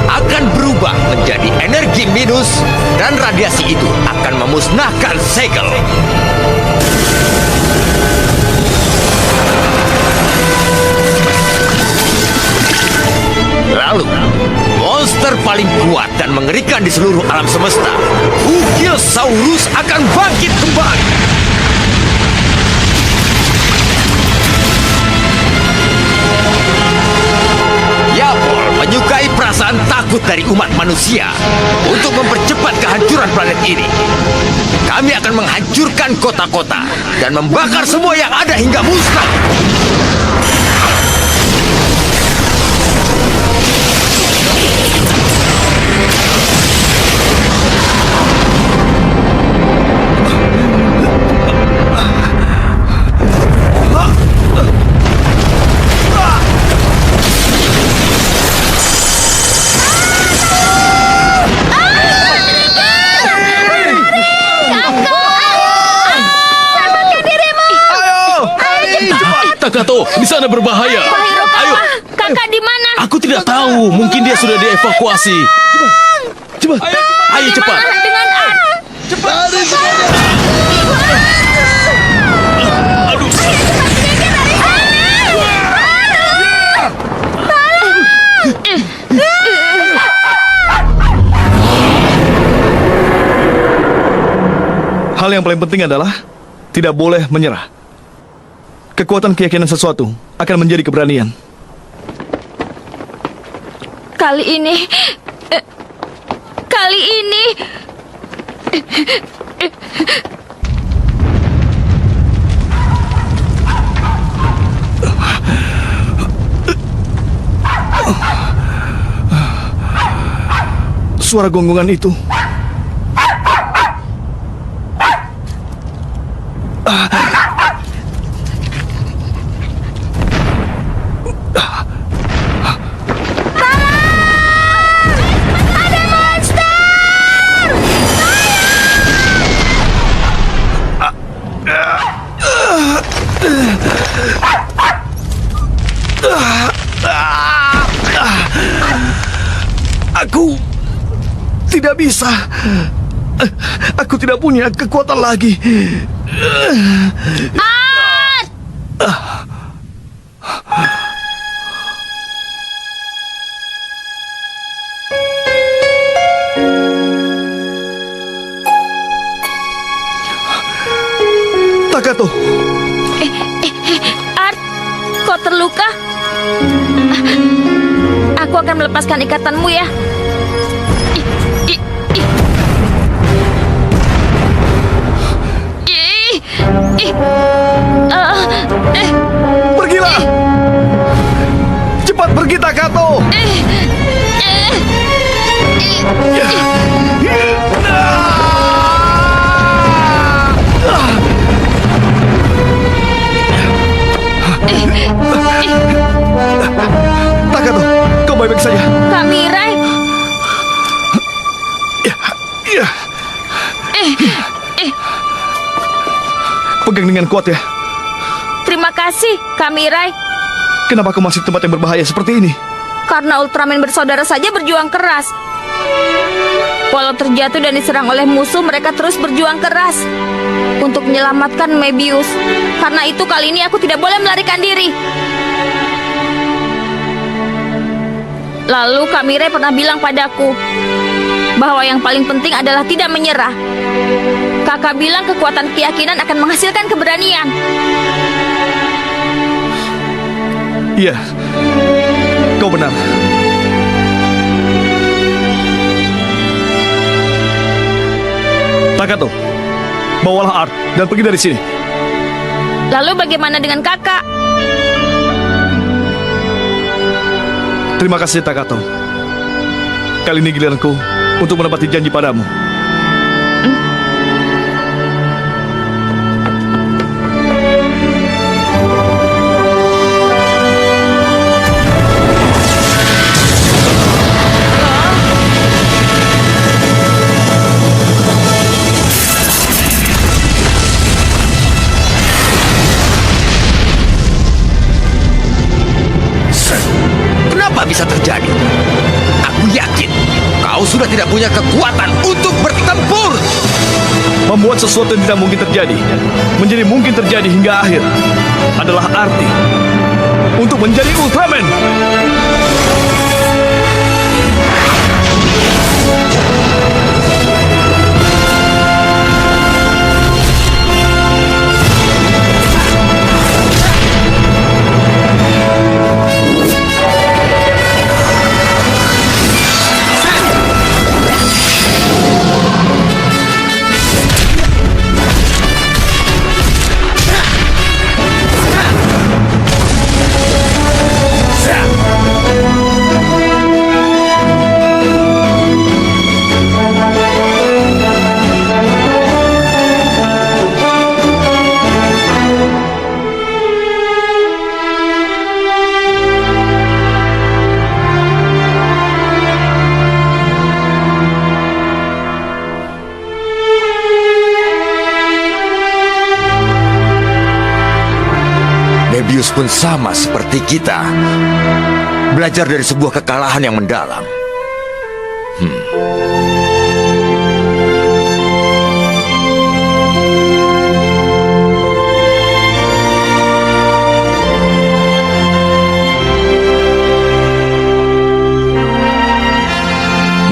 akan berubah menjadi energi minus dan radiasi itu akan memusnahkan segel. Lalu, monster paling kuat dan mengerikan di seluruh alam semesta, Ugilsaurus akan bangkit kembali. Yapol menyukai perasaan takut dari umat manusia untuk mempercepat kehancuran planet ini. Kami akan menghancurkan kota-kota dan membakar semua yang ada hingga musnah. Takato, di sana berbahaya. Ayo, Kakak di mana? aku tidak tahu. Mungkin dia sudah dievakuasi. Cepat. Ayo cepat. Dengan Aduh, Hal yang paling penting adalah tidak boleh menyerah. Kekuatan keyakinan sesuatu akan menjadi keberanian. Kali ini Suara gonggongan itu. tidak bisa. Aku tidak punya kekuatan lagi. Takato, Art, kau terluka? Aku akan melepaskan ikatanmu ya. pergilah! Cepat pergi, Takato! Takato, kau baik-baik saja. Kamirai, Ya. Pegang dengan kuat ya. terima kasih, Kamirai. Kenapa kau masih di tempat yang berbahaya seperti ini? Karena Ultraman bersaudara saja berjuang keras. Walau terjatuh dan diserang oleh musuh, mereka terus berjuang keras untuk menyelamatkan Mebius. Karena itu kali ini aku tidak boleh melarikan diri. Lalu Kamirai pernah bilang padaku bahwa yang paling penting adalah tidak menyerah. Kakak bilang kekuatan keyakinan akan menghasilkan keberanian. Iya, kau benar. Takato, bawalah Art dan pergi dari sini. Lalu bagaimana dengan kakak? Terima kasih, Takato. Kali ini giliranku untuk menepati janji padamu. Kenapa bisa terjadi? Aku yakin kau sudah tidak punya kekuatan untuk bertempur. Membuat sesuatu yang tidak mungkin terjadi menjadi mungkin terjadi hingga akhir adalah arti untuk menjadi Ultraman. Mebius pun sama seperti kita, belajar dari sebuah kekalahan yang mendalam.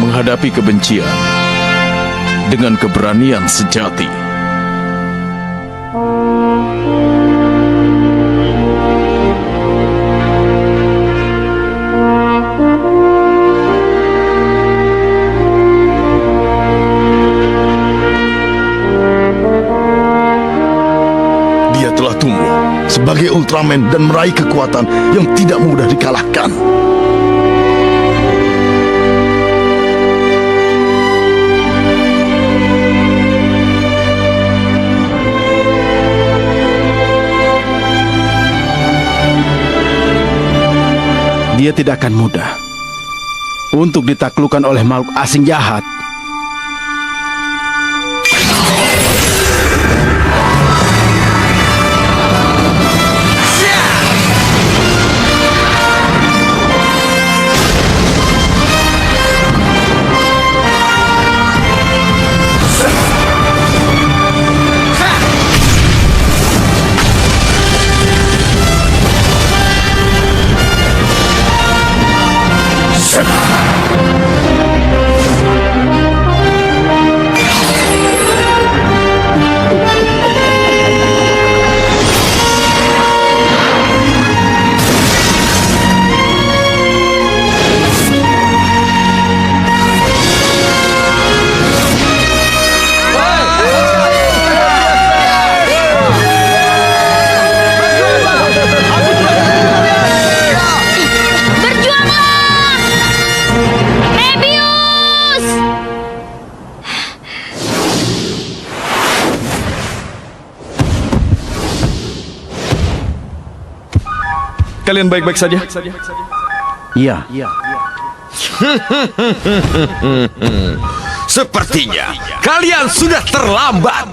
Menghadapi kebencian dengan keberanian sejati. Dia telah tumbuh sebagai Ultraman dan meraih kekuatan yang tidak mudah dikalahkan. Dia tidak akan mudah untuk ditaklukkan oleh makhluk asing jahat. Kalian baik-baik saja? Iya. Sepertinya kalian sudah terlambat.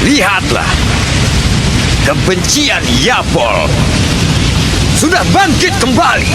Lihatlah, kebencian Yapol sudah bangkit kembali.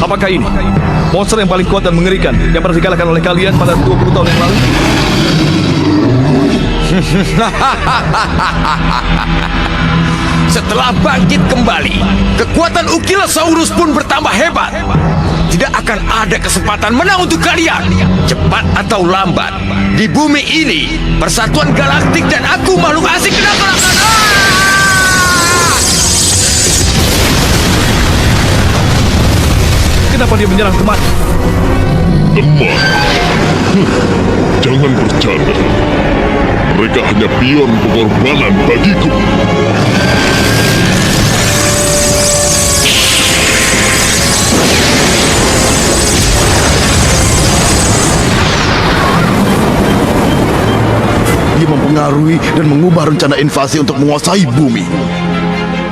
Apakah ini monster yang paling kuat dan mengerikan yang pernah dikalahkan oleh kalian pada 20 tahun yang lalu? Setelah bangkit kembali, kekuatan Ukilosaurus pun bertambah hebat. Tidak akan ada kesempatan menang untuk kalian. Cepat atau lambat, di bumi ini, Persatuan Galaktik dan aku makhluk asing kedatangan. Kenapa dia menyerang teman? Teman? Jangan bercanda. Mereka hanya pion pengorbanan bagiku. Dia mempengaruhi dan mengubah rencana invasi untuk menguasai bumi.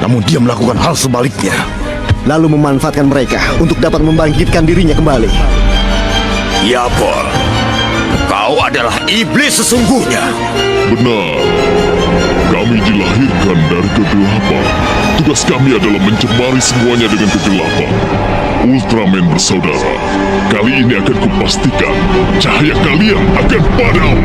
Namun dia melakukan hal sebaliknya. Lalu memanfaatkan mereka untuk dapat membangkitkan dirinya kembali. Yapol, kau adalah iblis sesungguhnya. Benar. Kami dilahirkan dari kegelapan. Tugas kami adalah mencemari semuanya dengan kegelapan. Ultraman bersaudara, kali ini akan kupastikan cahaya kalian akan padam.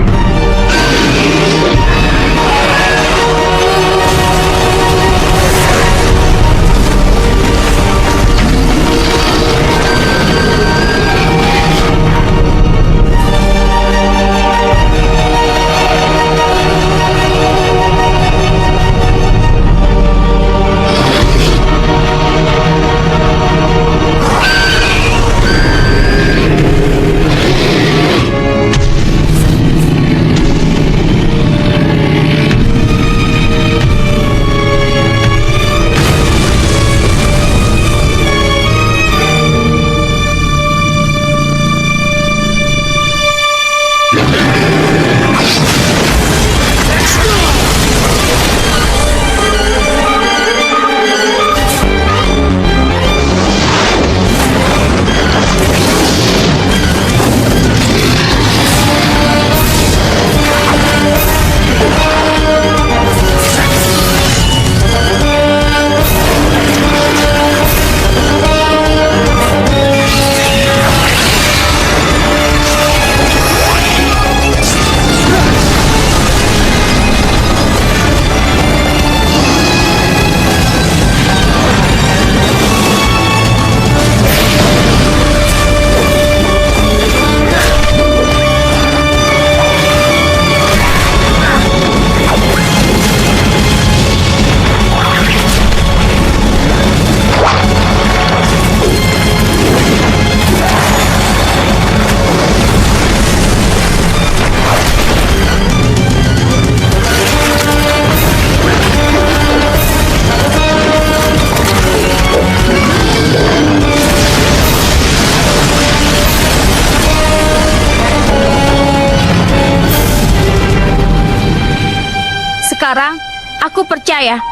Sekarang, aku percaya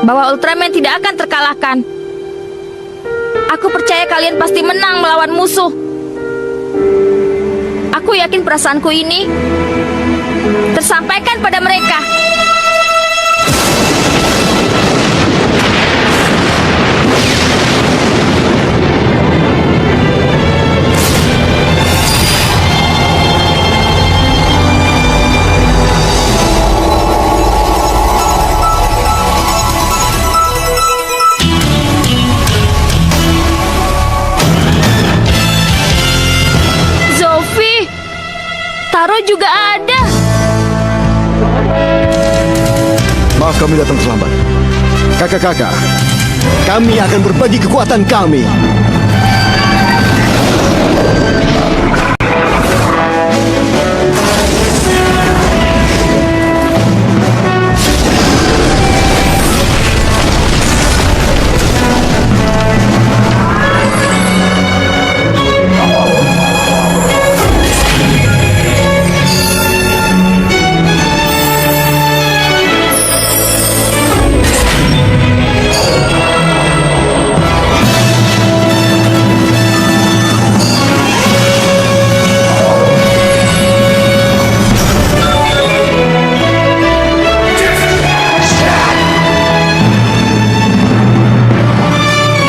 bahwa Ultraman tidak akan terkalahkan. Aku percaya kalian pasti menang melawan musuh. Aku yakin perasaanku ini tersampaikan pada mereka. kami datang terlambat. Kakak-kakak, kami akan berbagi kekuatan kami.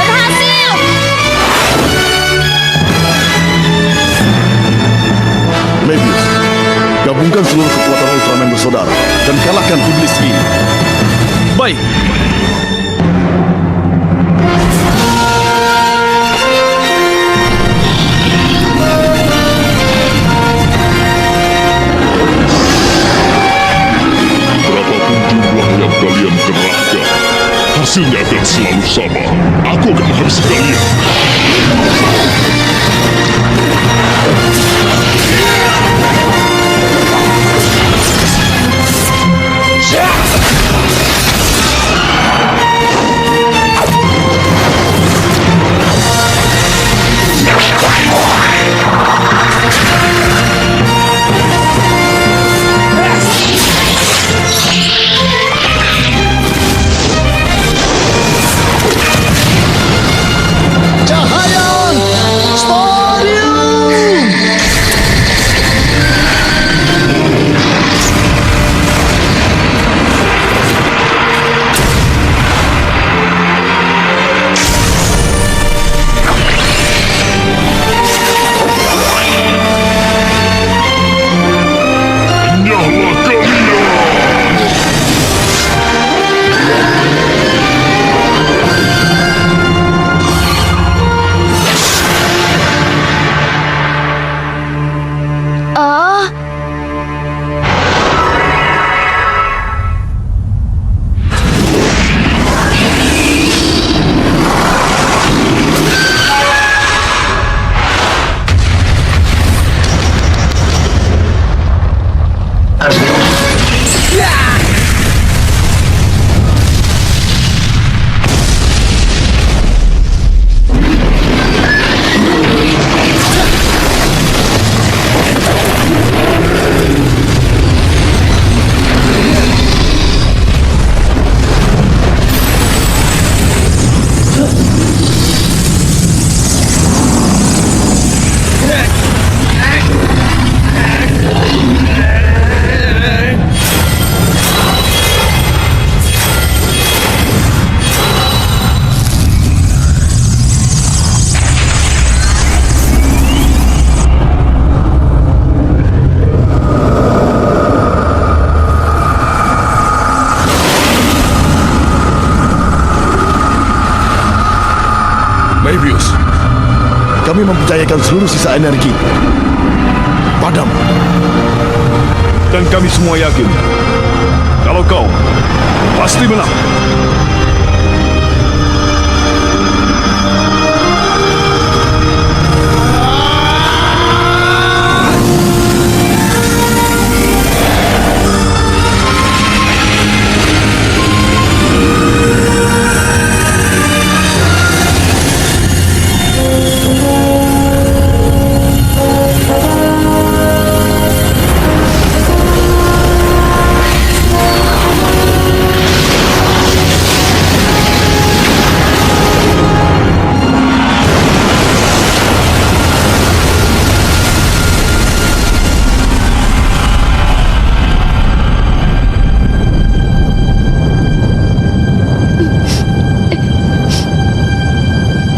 Berhasil! Mebius, gabungkan seluruh kekuatan Ultraman bersaudara dan kalahkan iblis ini. Baik. Berapapun jumlah yang kalian kerahkan, hasilnya akan selalu sama. Aku akan menghabisi kalian. Nyala kalian! Oh, Mebius, kami mempercayakan seluruh sisa energi padamu. Dan kami semua yakin kalau kau pasti menang.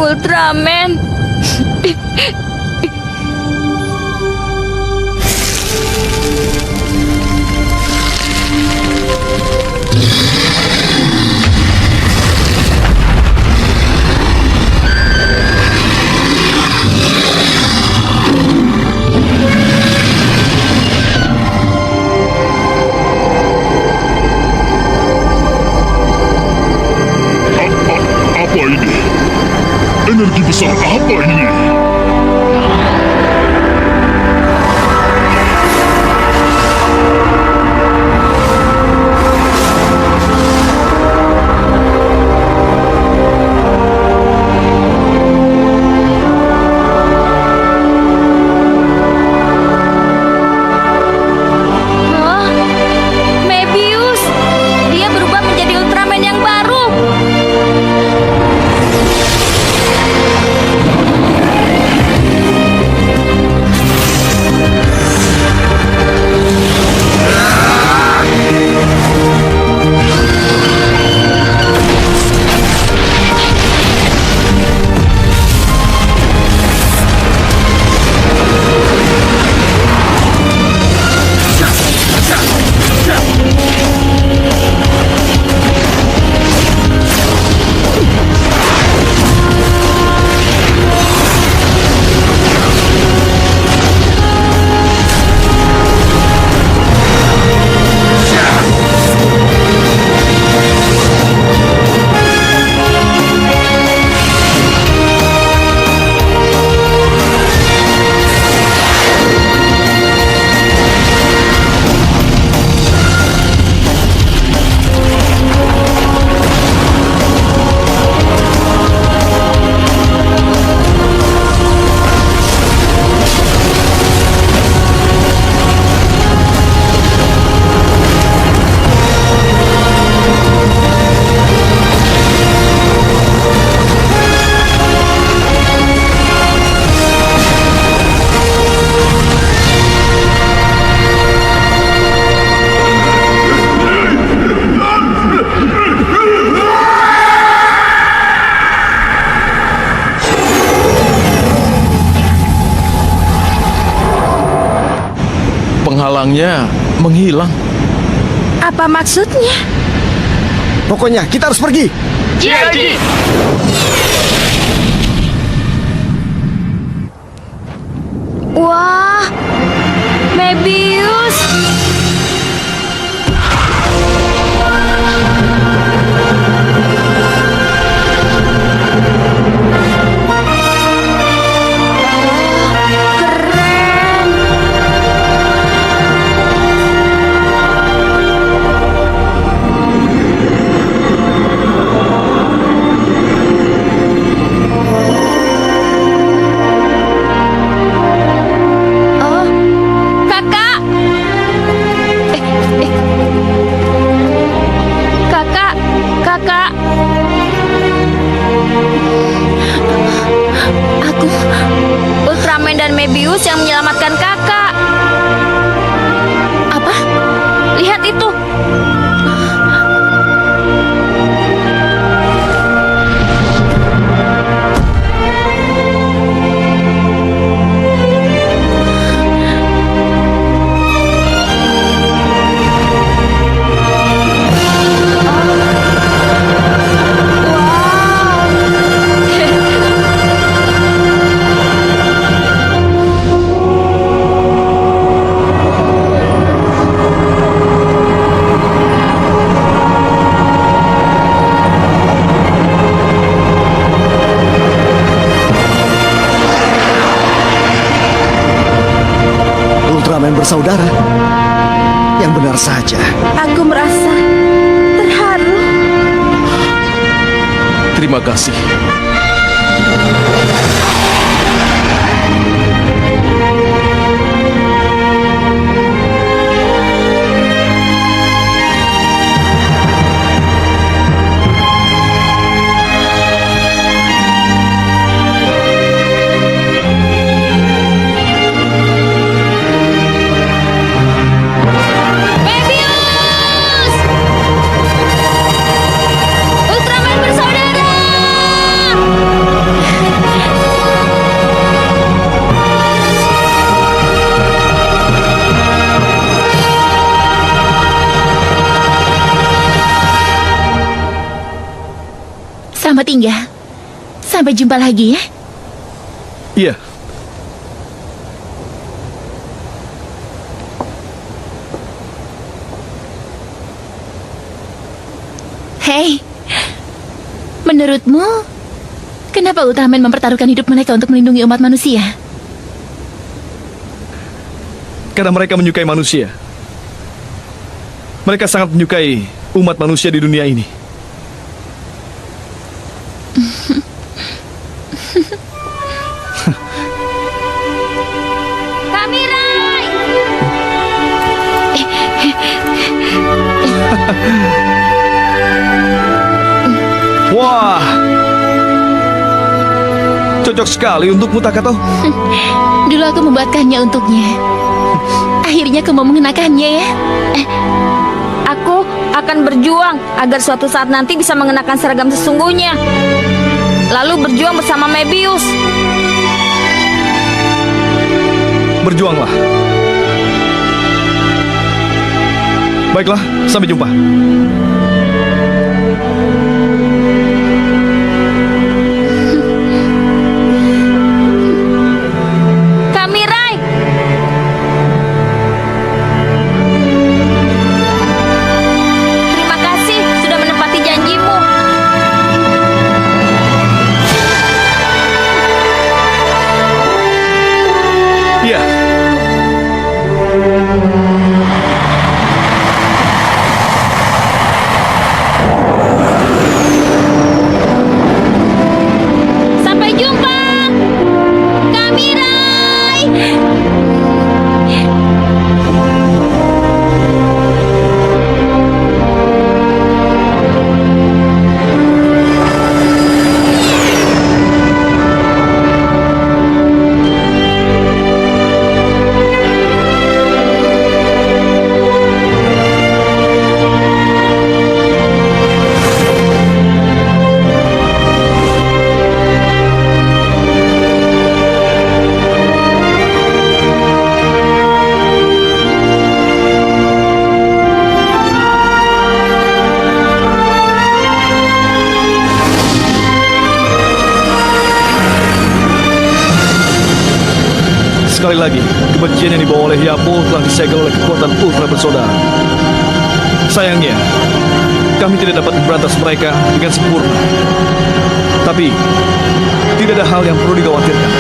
Ultraman. pedangnya menghilang. Apa maksudnya? Pokoknya kita harus pergi. Wah, Mebius. Keren. Oh, kakak. Eh. Kakak, kakak. Aku Ultraman dan Mebius yang menyelamatkan kakak. Apa? Lihat itu. Ultraman bersaudara. Yang benar saja. Aku merasa terharu. Terima kasih. Mebius! Ultraman bersaudara! Selamat tinggal. Sampai jumpa lagi ya. Iya. Hei, menurutmu kenapa Ultraman mempertaruhkan hidup mereka untuk melindungi umat manusia? Karena mereka menyukai manusia. Mereka sangat menyukai umat manusia di dunia ini. Kamirai! Wah, cocok sekali untukmu, Takato. Dulu aku membuatkannya untuknya. Akhirnya kau mau mengenakannya ya. Aku akan berjuang agar suatu saat nanti bisa mengenakan seragam sesungguhnya. Lalu berjuang bersama Mebius. Berjuanglah. Baiklah, sampai jumpa. Kamirai! Terima kasih sudah menepati janjimu. Iya. Sekali lagi, kebencian yang dibawa oleh Yapo telah disegel oleh kekuatan ultra bersaudara. Sayangnya, kami tidak dapat memberantas mereka dengan sempurna. Tapi, tidak ada hal yang perlu dikhawatirkan.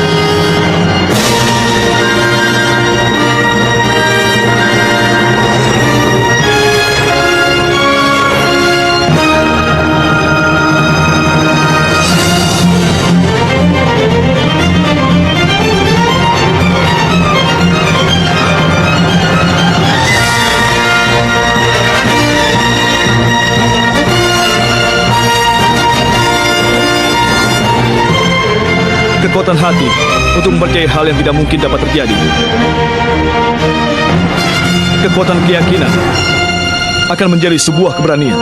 Kekuatan hati untuk mempercayai hal yang tidak mungkin dapat terjadi. Kekuatan keyakinan akan menjadi sebuah keberanian.